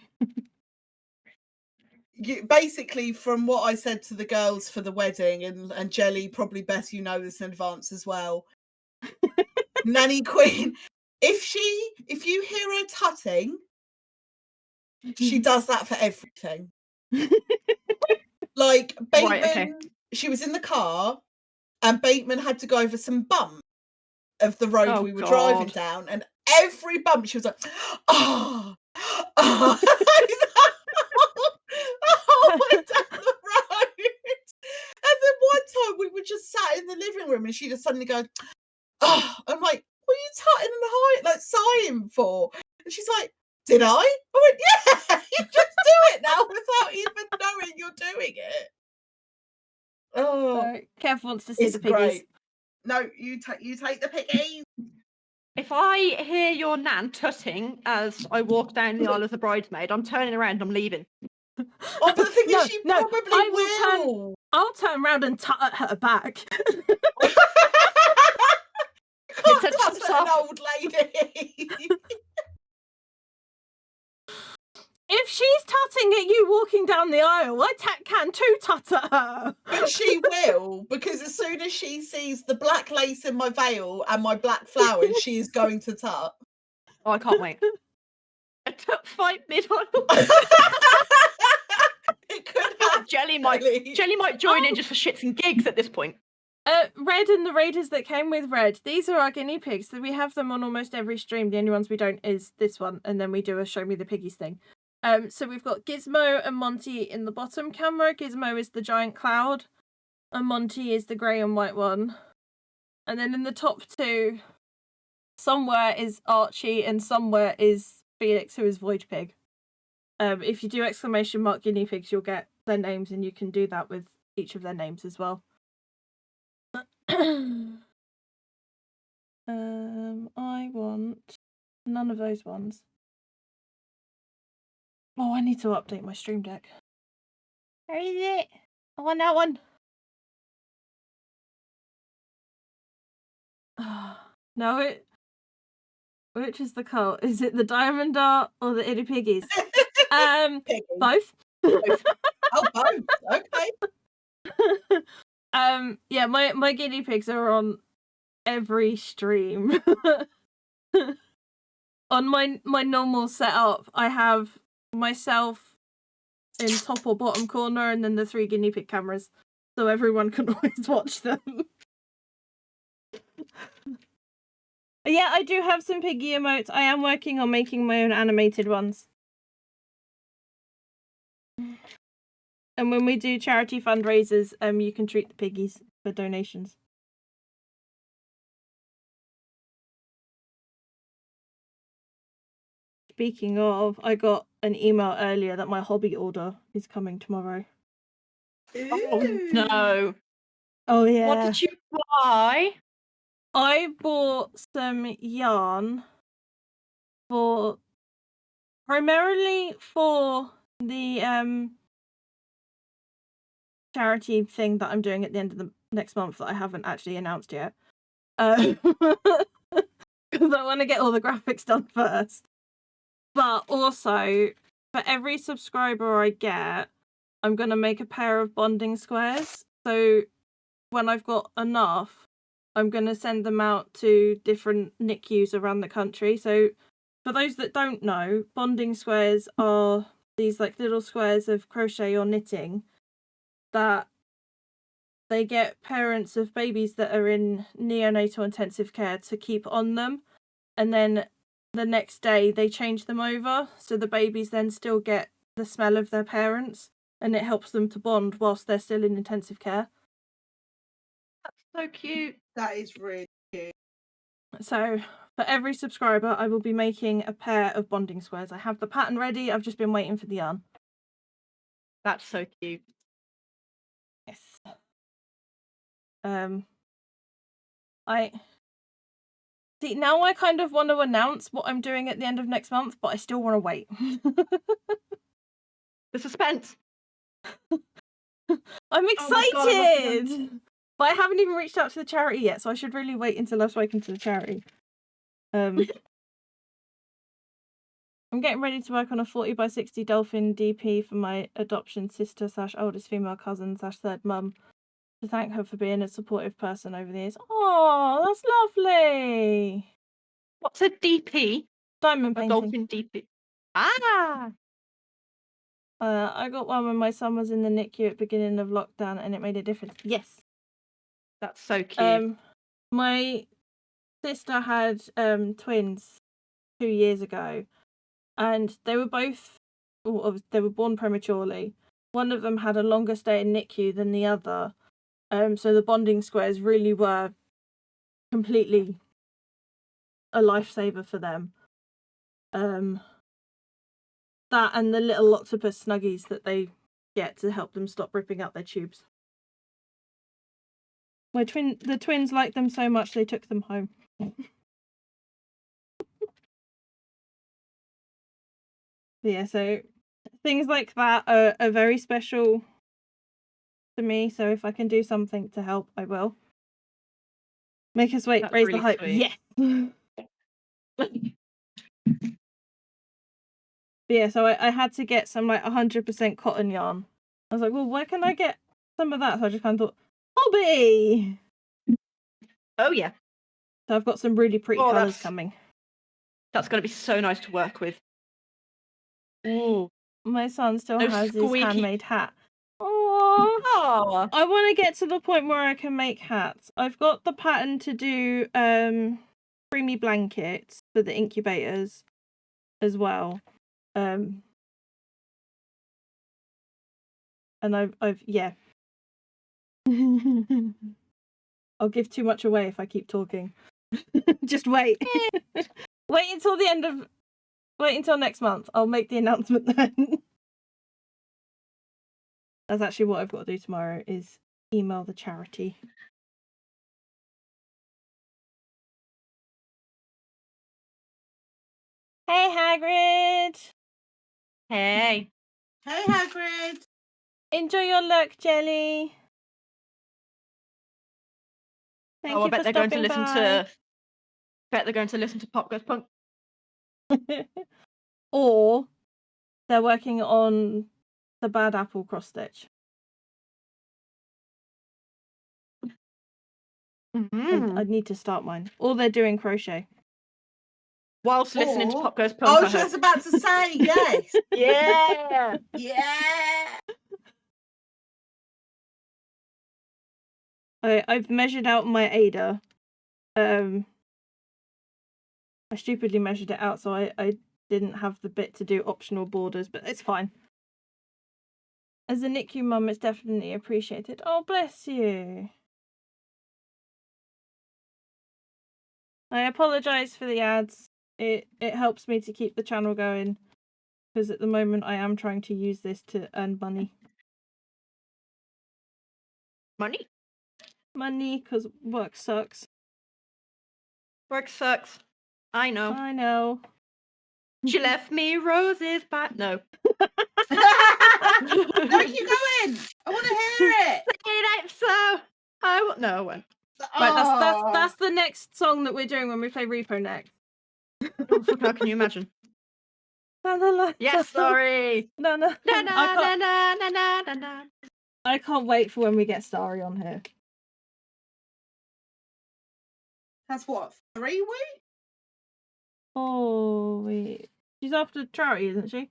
Basically, from what I said to the girls for the wedding, and Jelly, probably best you know this in advance as well. Nanny Queen, if you hear her tutting, she does that for everything. Like Bateman,
Right, okay.
she was in the car, and Bateman had to go over some bumps of the road
Oh,
we were driving
God.
down, and every bump she was like, oh, oh. Oh, went down the road. And then one time we were just sat in the living room and she just suddenly goes, oh, I'm like, what are you tutting and like sighing for? And she's like, did I? I went, yeah, you just do it now without even knowing you're doing it. Oh,
Kev wants to see
it's
the piggies.
great. No, you take the piggies.
If I hear your nan tutting as I walk down the aisle as a bridesmaid, I'm turning around and I'm leaving.
Oh, but the thing is, she probably will.
I'll turn around and tut at her back.
Can't
said
tut
tut
at an
off.
old lady.
If she's tutting at you walking down the aisle, I can too tut at her.
But she will, because as soon as she sees the black lace in my veil and my black flowers, she is going to tut.
Oh, I can't wait. A tut fight mid-aisle.
It could happen.
Jelly might join in just for shits and gigs at this point.
Red and the Raiders that came with Red, these are our guinea pigs. We have them on almost every stream. The only ones we don't is this one, and then we do a Show Me the Piggies thing. So we've got Gizmo and Monty in the bottom camera. Gizmo is the giant cloud, and Monty is the grey and white one. And then in the top two, somewhere is Archie and somewhere is Felix, who is Void Pig. If you do exclamation mark guinea pigs, you'll get their names, and you can do that with each of their names as well. I want none of those ones. Oh, I need to update my stream deck. Where is it? I want that one. No, which is the cult? Is it the Diamond Art or the Itty Piggies?
Piggy.
Both.
Oh, both. Okay.
Yeah, my guinea pigs are on every stream. On my normal setup, I have myself in top or bottom corner, and then the 3 guinea pig cameras, so everyone can always watch them. Yeah, I do have some piggy emotes. I am working on making my own animated ones. And when we do charity fundraisers, you can treat the piggies for donations. Speaking of, I got an email earlier that my hobby order is coming tomorrow.
Oh no.
Oh yeah.
What did you buy?
I bought some yarn primarily for the charity thing that I'm doing at the end of the next month that I haven't actually announced yet. Because I want to get all the graphics done first. But also, for every subscriber I get, I'm going to make a pair of bonding squares. So when I've got enough, I'm going to send them out to different NICUs around the country. So for those that don't know, bonding squares are these like little squares of crochet or knitting that they get parents of babies that are in neonatal intensive care to keep on them. And then the next day they change them over. So the babies then still get the smell of their parents, and it helps them to bond whilst they're still in intensive care.
That's so cute.
That is really cute.
So for every subscriber, I will be making a pair of bonding squares. I have the pattern ready. I've just been waiting for the yarn.
That's so cute.
Yes. I see now. I kind of want to announce what I'm doing at the end of next month, but I still want to wait.
The suspense.
I'm
my God,
excited, but I haven't even reached out to the charity yet, so I should really wait until I've spoken to the charity. I'm getting ready to work on a 40x60 dolphin DP for my adoption sister / oldest female cousin / third mum, to thank her for being a supportive person over the years. Oh, that's lovely.
What's a DP?
Diamond
A
painting.
dolphin DP. Ah.
I got one when my son was in the NICU at the beginning of lockdown, and it made a difference. Yes.
That's so cute.
My sister had twins 2 years ago, and they were both they were born prematurely. One of them had a longer stay in NICU than the other. So the bonding squares really were completely a lifesaver for them. That and the little octopus snuggies that they get to help them stop ripping out their tubes. The twins liked them so much they took them home. Yeah, so things like that are very special to me. So if I can do something to help, I will. Make us wait,
That's
raise
really
the hype.
sweet.
Yes. But yeah, so I had to get some like 100% cotton yarn. I was like, well, where can I get some of that? So I just kind of thought, hobby.
Oh yeah,
So I've got some really pretty
Oh,
colours
that's-
coming.
that's gonna be so nice to work with. Ooh.
My son still
No
has his
squeaky-
handmade hat. Oh,
Oh.
I want to get to the point where I can make hats. I've got the pattern to do creamy blankets for the incubators as well. And I've yeah. I'll give too much away if I keep talking. Just wait. Wait until next month. I'll make the announcement then. That's actually what I've got to do tomorrow is email the charity. Hey Hagrid!
Hey.
Hey, Hagrid.
Enjoy your luck, Jelly. Thank
I
you
bet
for
they're going to
stopping
listen
by.
to. Bet they're going to listen to Pop Goes Punk.
Or they're working on the Bad Apple cross stitch. I need to start mine. Or they're doing crochet.
Whilst listening to
Or-
Pop Goes Punk.
I
I
was
hope.
just about to say yes.
Yeah.
Yeah.
I've measured out my Ada. I stupidly measured it out, so I didn't have the bit to do optional borders, but it's fine. As a NICU mum, it's definitely appreciated. Oh, bless you. I apologise for the ads. It helps me to keep the channel going, because at the moment I am trying to use this to earn money.
Money.
Money, because work sucks.
Work sucks. I know.
I know.
She left me roses, but no.
No, keep going. I want to hear it.
So I will. No, I won't.
Right,
Oh.
that's the next song that we're doing when we play Repo next.
Oh, fuck, how can you imagine? Yes, sorry.
No.
Na, na, na, na, na, na, na, na.
I can't wait for when we get Starry on here.
That's what, 3 weeks?
Oh, wait. She's after Trouty, isn't she?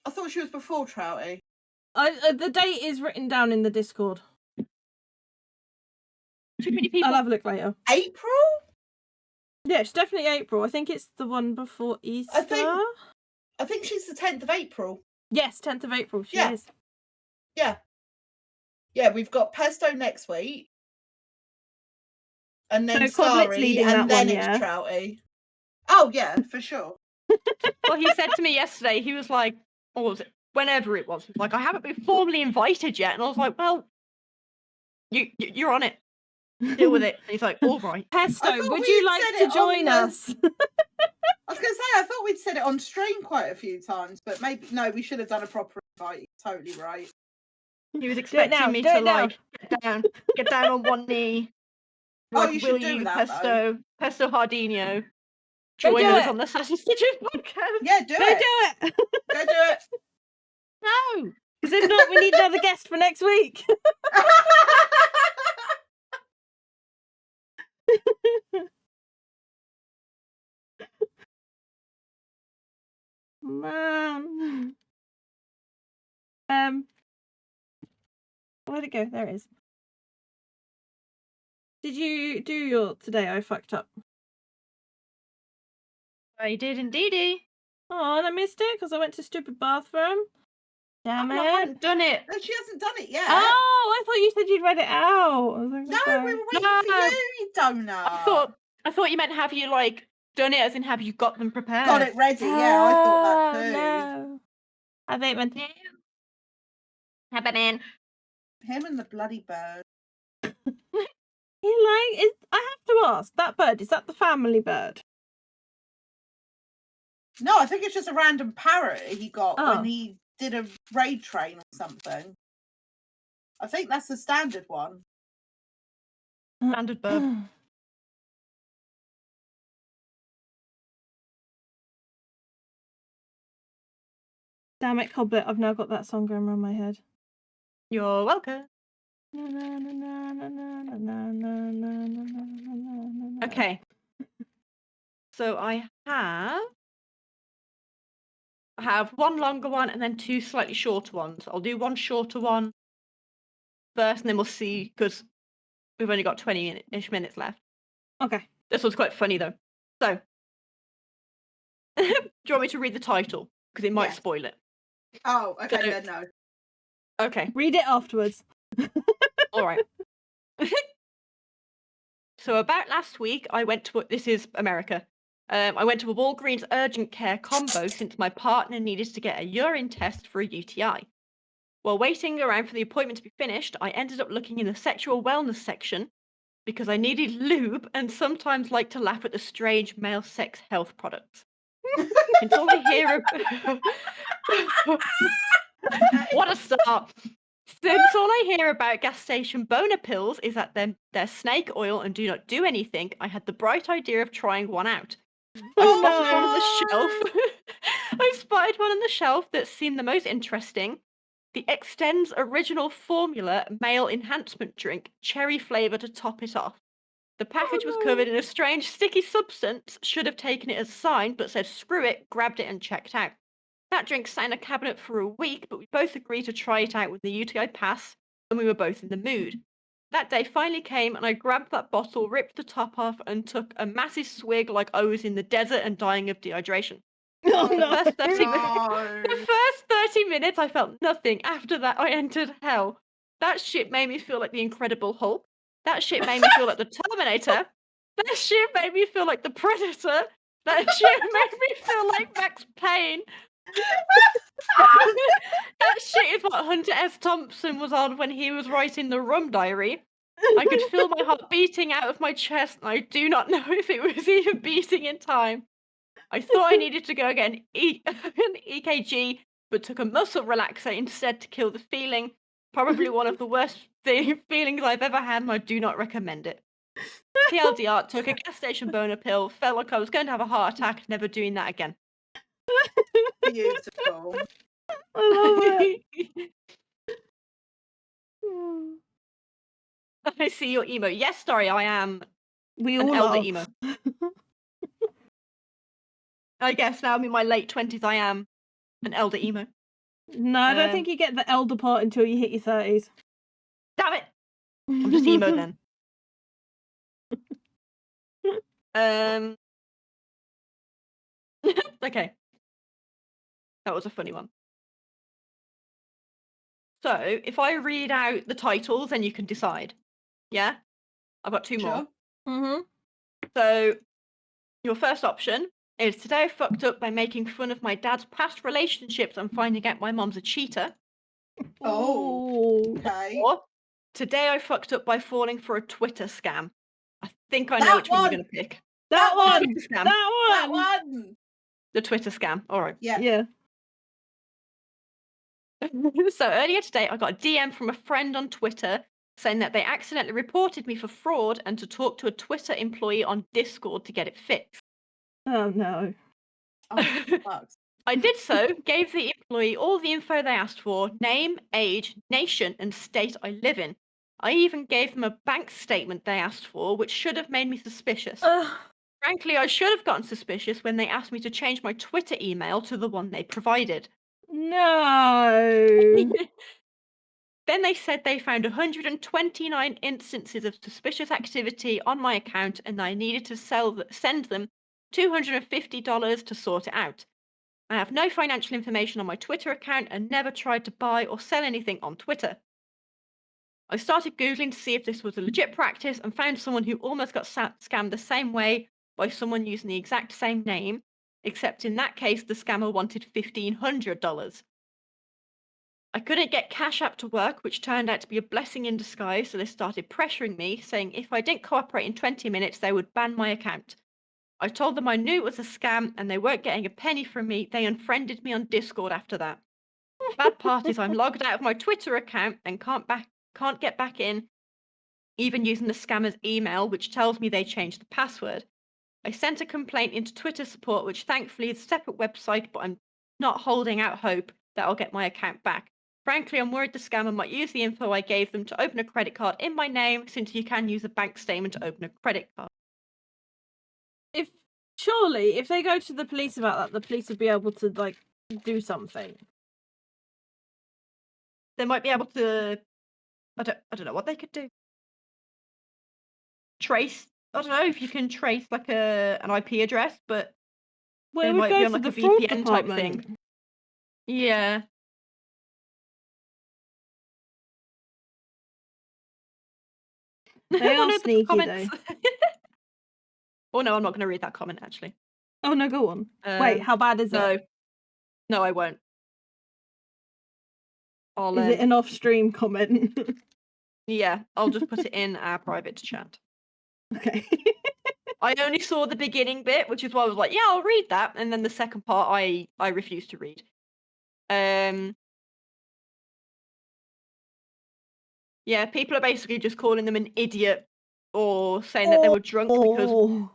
I thought she was before Trouty.
The date is written down in the Discord.
Too many people.
I'll have a look later.
April?
Yeah, it's definitely April. I think it's the one before Easter.
I think she's the 10th of April.
Yes, 10th of April. She
Yeah.
is.
Yeah. Yeah, we've got Pesto next week. And then
So Coblett's
Starry,
leading
and
that
then
one,
it's
yeah?
Trouty. Oh, yeah, for sure.
Well, he said to me yesterday, he was like, or was it whenever it was, he was like, I haven't been formally invited yet. And I was like, well, you're on it. Deal with it. And he's like, all right.
Pesto,
I thought
would
we
you
had
like
said
to
it on
join
the-
us?
I was going to say, I thought we'd said it on stream quite a few times, but maybe, no, we should have done a proper invite. You're totally right.
He was
now,
expecting me
do
to
it now.
like get down on one knee.
Oh,
Like,
you should
will
do
you,
that, though.
Pesto Hardino,
Go
join
do
us
it.
on the Sassy Stitches podcast?
Yeah, do
Go
it.
do it!
Go do it.
No.
Because if not, we need another guest for next week. Man. Where'd it go? There it is. Did you do your today? I fucked up.
I did indeedy.
Oh, and I missed it because I went to stupid bathroom. Damn
I
it.
haven't done it.
No, she hasn't done it yet.
Oh, I thought you said you'd read it out. I was like,
No,
okay.
we were waiting for
No.
you, you donut.
I thought you meant have you like done it as in have you got them prepared?
Got it ready. Yeah, I thought that
Oh,
too.
no. I think it meant
No. Have it in.
Him and the bloody bird.
I have to ask, that bird, is that the family bird?
No, I think it's just a random parrot he got
Oh.
when he did a raid train or something. I think that's the standard one.
Standard bird.
Damn it, Coblett, I've now got that song going around my head.
You're welcome. Okay. So I have one longer one and then two slightly shorter ones. I'll do one shorter one first, and then we'll see, because we've only got 20-ish minutes left.
Okay.
This one's quite funny, though. So, do you want me to read the title? Because it might
Yes.
spoil it.
Oh, okay,
So-
then no.
Okay,
Read it afterwards.
all right. So about last week, I went to, this is America. I went to a Walgreens urgent care combo since my partner needed to get a urine test for a UTI. While waiting around for the appointment to be finished, I ended up looking in the sexual wellness section because I needed lube and sometimes like to laugh at the strange male sex health products. Since all I hear what a start! Since all I hear about gas station boner pills is that they're snake oil and do not do anything, I had the bright idea of trying one out. I spotted one on the shelf. I spotted one on the shelf that seemed the most interesting. The Extends Original Formula Male Enhancement Drink, cherry flavour to top it off. The package was covered in a strange sticky substance. Should have taken it as a sign, but said screw it, grabbed it and checked out. That drink sat in a cabinet for a week, but we both agreed to try it out with the UTI pass, and we were both in the mood. That day finally came, and I grabbed that bottle, ripped the top off, and took a massive swig like I was in the desert and dying of dehydration.
Oh,
The
no.
first 30 minutes,
No.
the first 30 minutes, I felt nothing. After that, I entered hell. That shit made me feel like the Incredible Hulk. That shit made me feel like the Terminator. That shit made me feel like the Predator. That shit made me feel like Max Payne. That shit is what Hunter S. Thompson was on when he was writing the Rum Diary. I could feel my heart beating out of my chest, and I do not know if it was even beating in time. I thought I needed to go get an EKG, but took a muscle relaxer instead to kill the feeling. Probably one of the worst feelings I've ever had, and I do not recommend it. TLDR, took a gas station boner pill, felt like I was going to have a heart attack, never doing that again.
Beautiful.
I love it.
I see your emo. Yes, sorry, I am
We
an
all
elder
are.
emo. I guess now I'm in my late 20s, I am an elder emo.
No, I don't think
Um,
you get the elder part until you hit your 30s.
Damn it! I'm just emo then. Okay. That was a funny one. So, if I read out the titles, then you can decide. Yeah? I've got two more.
Sure.
So, your first option is today I fucked up by making fun of my dad's past relationships and finding out my mom's a cheater.
Oh. Okay.
Or today I fucked up by falling for a Twitter scam. I think I know
That
which one you're
one!
going to pick.
That one!
Twitter scam.
That one!
That one.
The Twitter scam. All right.
Yeah.
Yeah.
So earlier today, I got a DM from a friend on Twitter saying that they accidentally reported me for fraud and to talk to a Twitter employee on Discord to get it fixed.
Oh no.
Oh, fuck.
I did so, gave the employee all the info they asked for, name, age, nation, and state I live in. I even gave them a bank statement they asked for, which should have made me suspicious. Frankly, I should have gotten suspicious when they asked me to change my Twitter email to the one they provided.
No.
Then they said they found 129 instances of suspicious activity on my account and I needed to send them $250 to sort it out. I have no financial information on my Twitter account and never tried to buy or sell anything on Twitter. I started Googling to see if this was a legit practice and found someone who almost got scammed the same way by someone using the exact same name, except in that case the scammer wanted $1,500. I couldn't get Cash App to work, which turned out to be a blessing in disguise, so they started pressuring me, saying if I didn't cooperate in 20 minutes, they would ban my account. I told them I knew it was a scam and they weren't getting a penny from me. They unfriended me on Discord after that. Bad part is I'm logged out of my Twitter account and can't get back in, even using the scammer's email, which tells me they changed the password. I sent a complaint into Twitter support, which thankfully is a separate website, but I'm not holding out hope that I'll get my account back. Frankly, I'm worried the scammer might use the info I gave them to open a credit card in my name, since you can use a bank statement to open a credit card.
Surely, if they go to the police about that, the police would be able to, like, do something.
They might be able to. I don't know what they could do. Trace. I don't know if you can trace like an IP address, but
Well, it
they
would
might be
go
on
to
like
the
a
fraud
VPN type thing.
department.
Yeah.
They
One
are
of the
sneaky,
comments. Oh no, I'm not going to read that comment actually.
Oh no, go on. Wait, how bad is it?
No, I won't.
Is it an off-stream comment?
Yeah, I'll just put it in our private chat.
Okay.
I only saw the beginning bit, which is why I was like, yeah, I'll read that, and then the second part I refuse to read. Yeah, people are basically just calling them an idiot or saying that they were drunk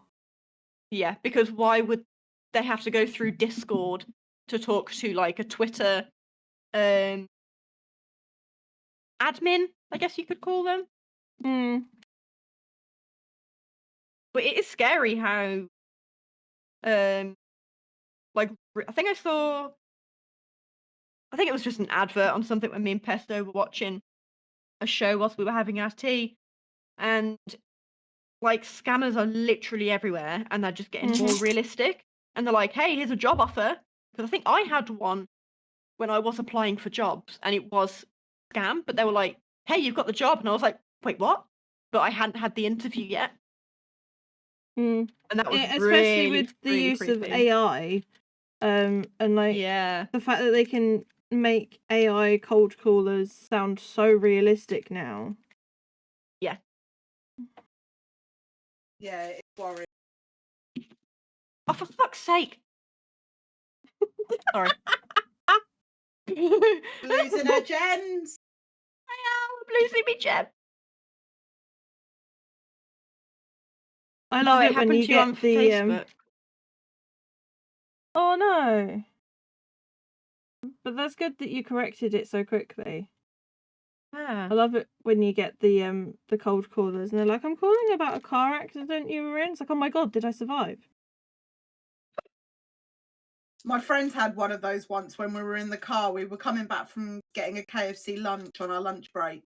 because why would they have to go through Discord to talk to like a Twitter admin, I guess you could call them. But it is scary how like I think it was just an advert on something when me and Pesto were watching a show whilst we were having our tea, and like scammers are literally everywhere and they're just getting more realistic, and they're like, hey, here's a job offer, because I think I had one when I was applying for jobs and it was a scam, but they were like, hey, you've got the job, and I was like, wait, what? But I hadn't had the interview yet. And that was
especially
really,
with the
really
use of
creepy.
AI, and like
Yeah.
the fact that they can make AI cold callers sound so realistic now.
Yeah.
Yeah, it's worrying.
Oh, for fuck's sake! Sorry.
Losing her gems.
I am losing me gem.
I love it when you get
on
the
Facebook.
Oh no. But that's good that you corrected it so quickly.
Yeah.
I love it when you get the cold callers and they're like, I'm calling about a car accident you were in. It's like, oh my god, did I survive?
My friend had one of those once when we were in the car. We were coming back from getting a KFC lunch on our lunch break.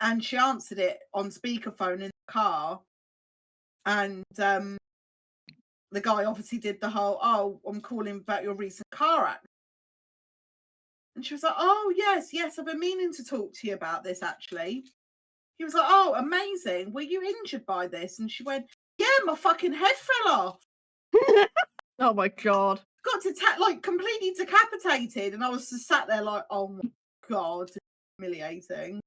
And she answered it on speakerphone in the car. And the guy obviously did the whole, oh, I'm calling about your recent car accident. And she was like, oh, yes, I've been meaning to talk to you about this, actually. He was like, oh, amazing. Were you injured by this? And she went, yeah, my fucking head fell off.
Oh my god.
Got like completely decapitated. And I was just sat there like, oh my god, humiliating.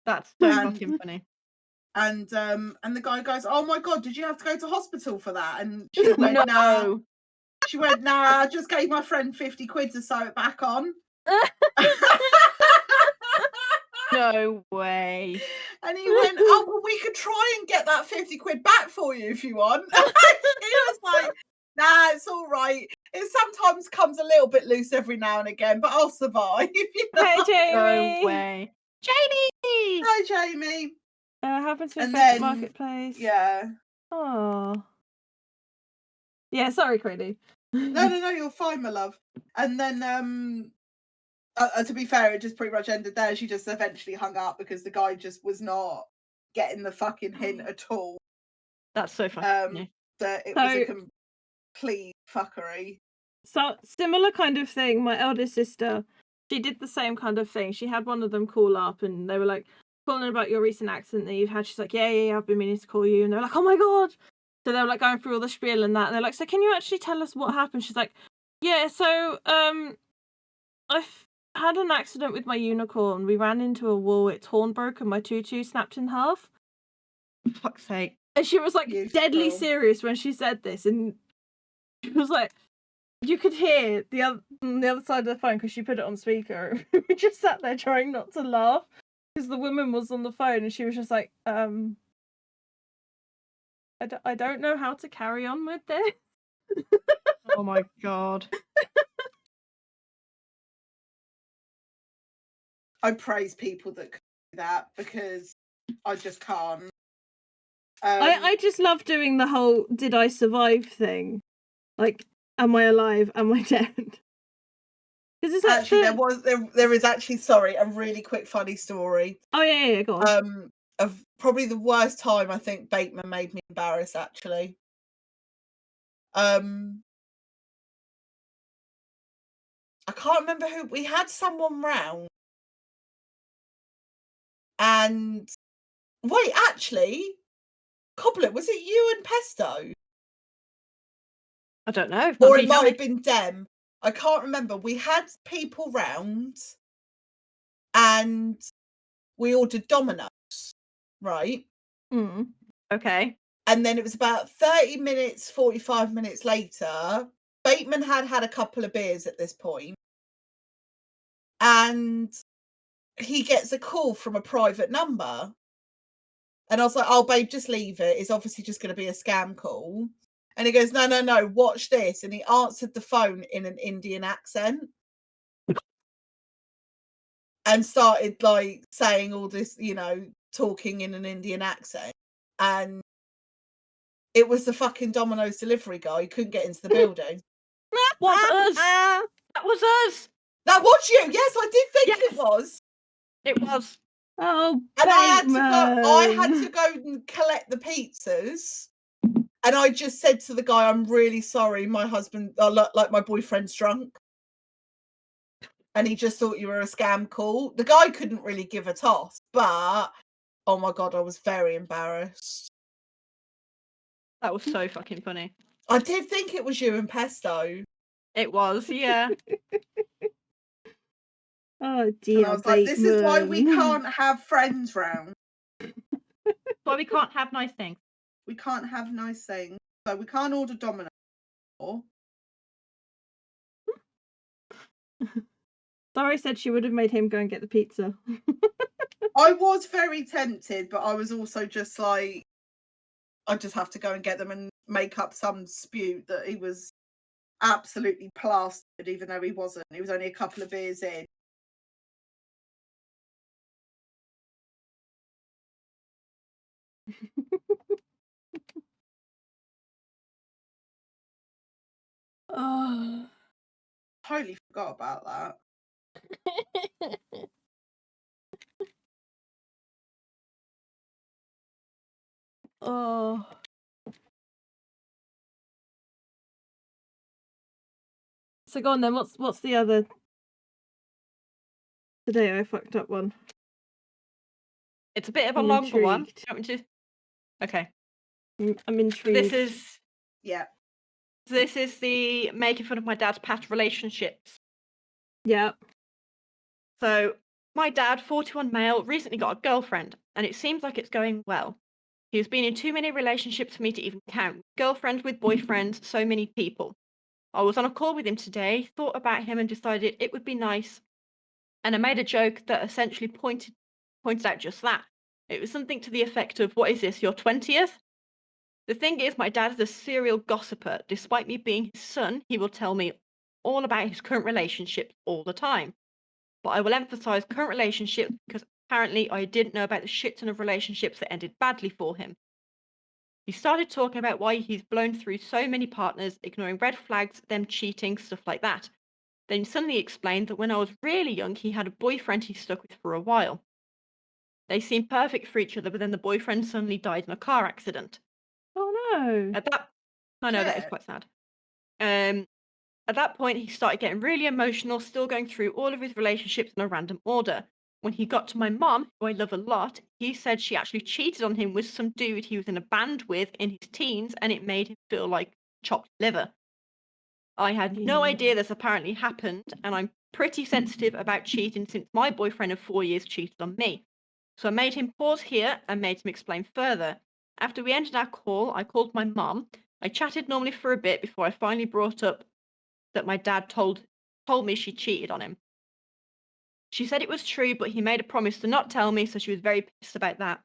That's so fucking funny.
And the guy goes, oh my god, did you have to go to hospital for that? And she went,
No.
nah. She went, nah, I just gave my friend 50 quid to sew it back on.
No way.
And he went, oh, well, we could try and get that 50 quid back for you if you want. She was like, nah, it's all right. It sometimes comes a little bit loose every now and again, but I'll survive. You know?
Hey, Jamie.
No way. Jamie!
Hi, Jamie.
Happens to
And
Facebook
then-
Marketplace.
Yeah.
Oh. Yeah, sorry, Queenie.
No, you're fine, my love. And then, to be fair, it just pretty much ended there. She just eventually hung up because the guy just was not getting the fucking hint at all.
That's so funny.
That it was a complete fuckery.
So, similar kind of thing. My eldest sister, she did the same kind of thing. She had one of them call up and they were like, calling about your recent accident that you've had. She's like, yeah, I've been meaning to call you. And they're like, oh my god. So they were like going through all the spiel and that. And they're like, so can you actually tell us what happened? She's like, yeah, so I've had an accident with my unicorn. We ran into a wall, its horn broke and my tutu snapped in half.
For fuck's sake.
And she was like deadly
Beautiful.
serious when she said this, and she was like, you could hear on the other side of the phone because she put it on speaker. We just sat there trying not to laugh because the woman was on the phone and she was just like, I don't know how to carry on with this.
Oh my god.
I praise people that can do that because I just can't.
I just love doing the whole "did I survive" thing. Like, am I alive? Am I dead? Because it's
actually there is actually, sorry, a really quick funny story.
Oh yeah, go on.
Of probably the worst time I think Bateman made me embarrassed. Actually, I can't remember who we had. Someone round, and wait, actually, Coblett, was it you and Pesto?
I don't know.
Or it might have been Dem. I can't remember. We had people round and we ordered Domino's, right?
Okay.
And then it was about 30 minutes, 45 minutes later. Bateman had a couple of beers at this point, and he gets a call from a private number. And I was like, oh, babe, just leave it. It's obviously just going to be a scam call. And he goes, no, watch this. And he answered the phone in an Indian accent and started like saying all this, talking in an Indian accent. And it was the fucking Domino's delivery guy. He couldn't get into the building.
Was us. That was us.
That was you. Yes, I did think
Yes.
it was.
It was.
Oh,
and
Bateman.
I had to go and collect the pizzas. And I just said to the guy, I'm really sorry. My husband, like my boyfriend's drunk. And he just thought you were a scam call. The guy couldn't really give a toss, but oh my God, I was very embarrassed.
That was so fucking funny.
I did think it was you and Pesto.
It was, yeah.
Oh dear.
And I was like, this is why we can't have friends round.
Why we can't have nice things.
We can't have nice things. So we can't order Domino's anymore.
Sorry said she would have made him go and get the pizza.
I was very tempted, but I was also just like, I just have to go and get them and make up some dispute that he was absolutely plastered, even though he wasn't. He was only a couple of beers in.
Oh.
Totally forgot about that.
Oh. So go on then. What's the other? Today I fucked up one.
It's a bit of a
I'm
longer one.
intrigued.
Do you want me to... Okay.
I'm intrigued.
This is the making fun of my dad's past relationships.
Yeah.
So my dad, 41 male, recently got a girlfriend, and it seems like it's going well. He's been in too many relationships for me to even count. Girlfriend with boyfriend, so many people. I was on a call with him today, thought about him and decided it would be nice. And I made a joke that essentially pointed out just that. It was something to the effect of, what is this, your 20th? The thing is, my dad is a serial gossiper. Despite me being his son, he will tell me all about his current relationships all the time. But I will emphasize current relationships because apparently I didn't know about the shit ton of relationships that ended badly for him. He started talking about why he's blown through so many partners, ignoring red flags, them cheating, stuff like that. Then he suddenly explained that when I was really young, he had a boyfriend he stuck with for a while. They seemed perfect for each other, but then the boyfriend suddenly died in a car accident.
Oh no.
I know that is quite sad. At that point, he started getting really emotional, still going through all of his relationships in a random order. When he got to my mom, who I love a lot, he said she actually cheated on him with some dude he was in a band with in his teens, and it made him feel like chopped liver. I had no idea this apparently happened, and I'm pretty sensitive about cheating since my boyfriend of 4 years cheated on me. So I made him pause here and made him explain further. After we ended our call, I called my mum. I chatted normally for a bit before I finally brought up that my dad told me she cheated on him. She said it was true, but he made a promise to not tell me, so she was very pissed about that.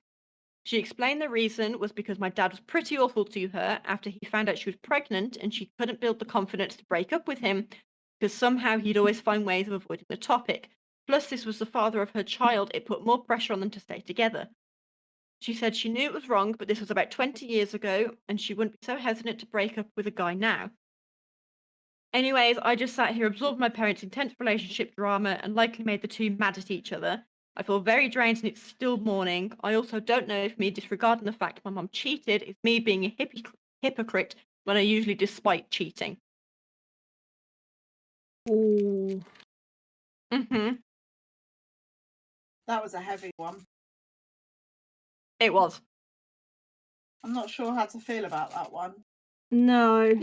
She explained the reason was because my dad was pretty awful to her after he found out she was pregnant and she couldn't build the confidence to break up with him because somehow he'd always find ways of avoiding the topic. Plus, this was the father of her child. It put more pressure on them to stay together. She said she knew it was wrong, but this was about 20 years ago and she wouldn't be so hesitant to break up with a guy now. Anyways, I just sat here, absorbed my parents' intense relationship drama, and likely made the two mad at each other. I feel very drained and it's still morning. I also don't know if me disregarding the fact my mum cheated is me being a hypocrite when I usually despite cheating.
Ooh.
Mm-hmm.
That was a heavy one.
It was.
I'm not sure how to feel about that one.
No.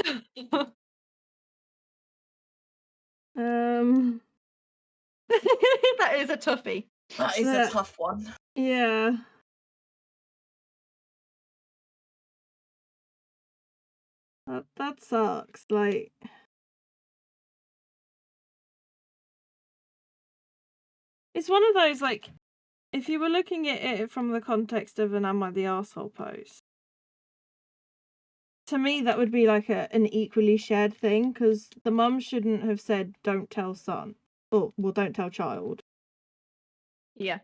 That is a toughie.
That is a tough one.
Yeah. That sucks. Like, it's one of those, like, if you were looking at it from the context of an Am I the Arsehole post, to me that would be like an equally shared thing, because the mum shouldn't have said don't tell son, or well, don't tell child.
Yeah.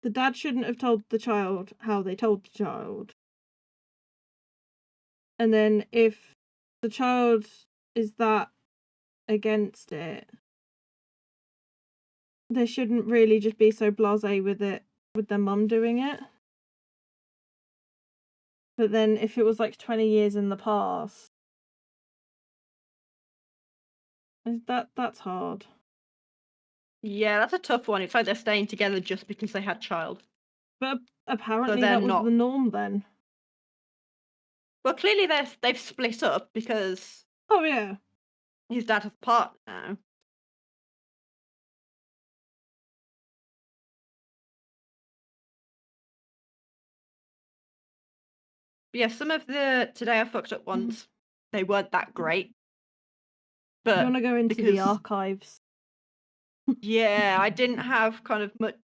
The dad shouldn't have told the child how they told the child. And then if the child is that against it, they shouldn't really just be so blasé with it, with their mum doing it. But then if it was like 20 years in the past, that's hard.
Yeah, that's a tough one. It's like they're staying together just because they had child.
But apparently
they're
that was
not.
the norm then.
Well, clearly they've split up because
Oh yeah.
his dad has a partner now. But yeah, some of the Today I Fucked Up ones, they weren't that great. But
You want to go into the archives?
Yeah, I didn't have kind of much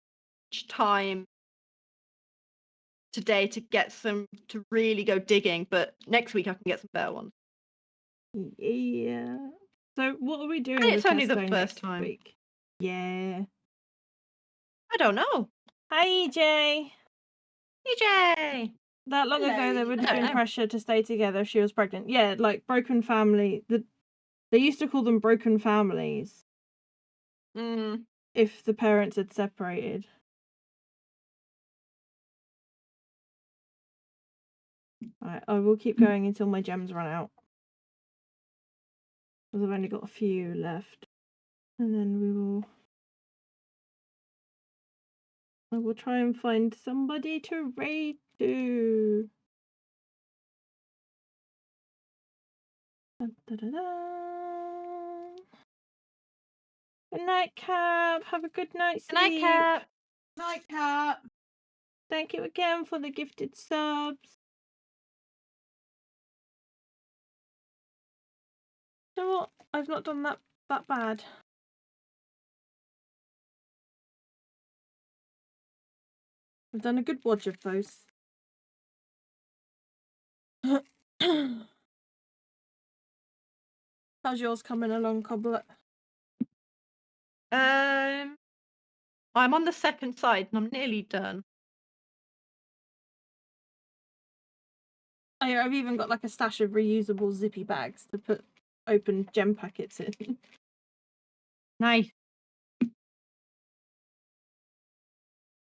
time today to really go digging, but next week I can get some better ones.
Yeah. So what are we doing
And
with
it's only the
Pesto
first
next
time.
week? Yeah.
I don't know.
Hi EJ.
EJ!
That long ago
Hello,
there would
I
have
don't
been
know.
pressure to stay together if she was pregnant. Yeah, like broken family. They used to call them broken families
Mm.
if the parents had separated. Right, I will keep going until my gems run out. Because I've only got a few left. And then I will try and find somebody to raid to. Dun, dun, dun, dun. Good night, Cap. Have a good night's
Good night,
sleep.
Cap.
Night, Cat.
Thank you again for the gifted subs. You know what? I've not done that bad. I've done a good watch of those. How's yours coming along, Coblett?
I'm on the second side and I'm nearly done.
Oh, yeah, I've even got like a stash of reusable zippy bags to put open gem packets in.
Nice.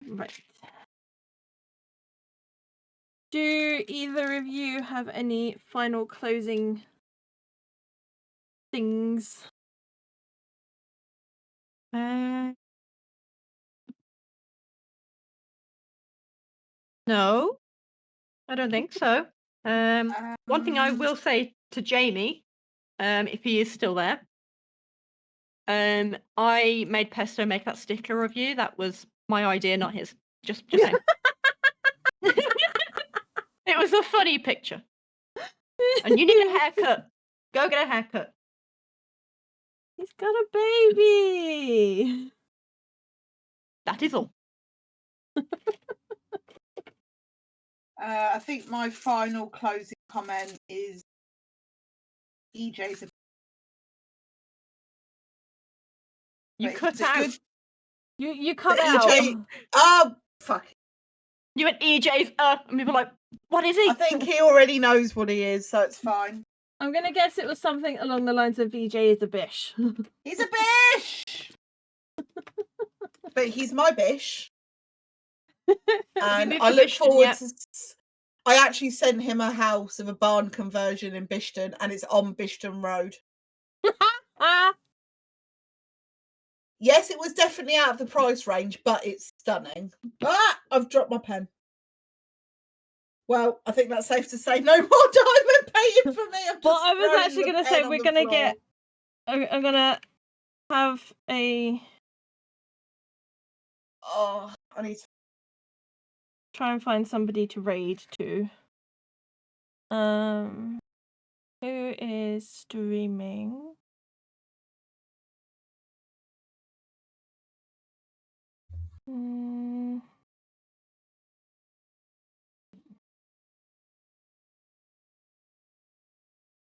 Right. Do either of you have any final closing things?
No, I don't think so. One thing I will say to Jamie, if he is still there, I made Pesto make that sticker of you. That was my idea, not his. Just saying. It was a funny picture. And you need a haircut. Go get a haircut.
He's got a baby.
That is all.
I think my final closing comment is EJ's.
You
But
cut
is it
out.
good?
You cut
But
out.
EJ Oh, fuck.
You went EJ's and people were like, what is he?
I think he already knows what he is, so it's fine.
I'm gonna guess it was something along the lines of EJ is a bish.
He's a bish! But he's my bish. And
moved
I
to
look
Bishton
forward
yet?
to... I actually sent him a house of a barn conversion in Bishton, and it's on Bishton Road.
Ah,
Yes, it was definitely out of the price range, but it's stunning. Ah, I've dropped my pen. Well, I think that's safe to say no more diamond painting for me. I'm just
well, I was
throwing
actually
the
gonna
pen
say
on
we're
the
gonna
floor.
get. I'm gonna have a
Oh, I need to...
try and find somebody to raid to. Who is streaming?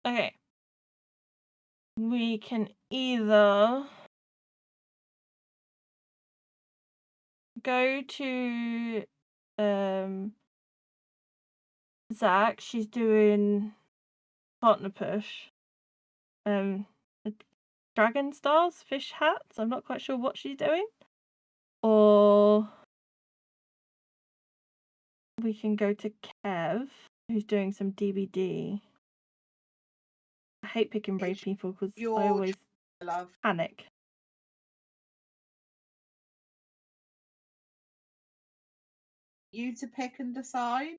Okay. We can either go to Zach. She's doing partner push. The dragon stars, fish hats. I'm not quite sure what she's doing. Or we can go to Kev, who's doing some DBD. I hate picking brave people because I
your
always
love.
panic.
You to pick and decide.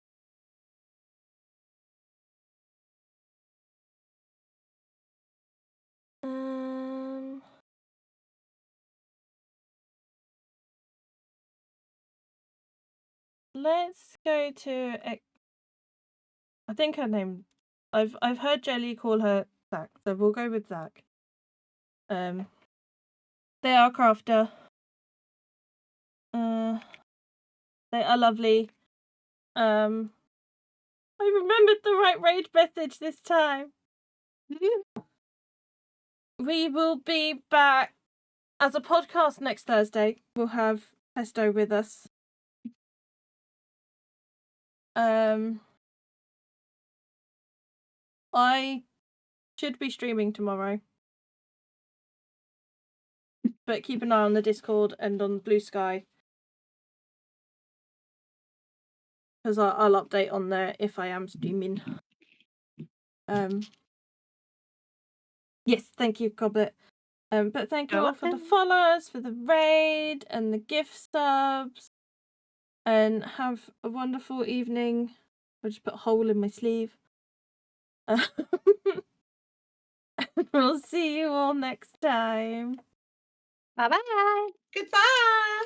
Let's go to. I think her name. I've heard Jelly call her Zach, so we'll go with Zach. They are crafter. They are lovely. I remembered the right raid message this time. We will be back as a podcast next Thursday. We'll have Pesto with us. I should be streaming tomorrow. But keep an eye on the Discord and on Blue Sky. Because I'll update on there if I am streaming. Yes, thank you, Coblett. But thank you all for the follows, for the raid, and the gift subs. And have a wonderful evening. I'll just put a hole in my sleeve. We'll see you all next time.
Bye-bye.
Goodbye.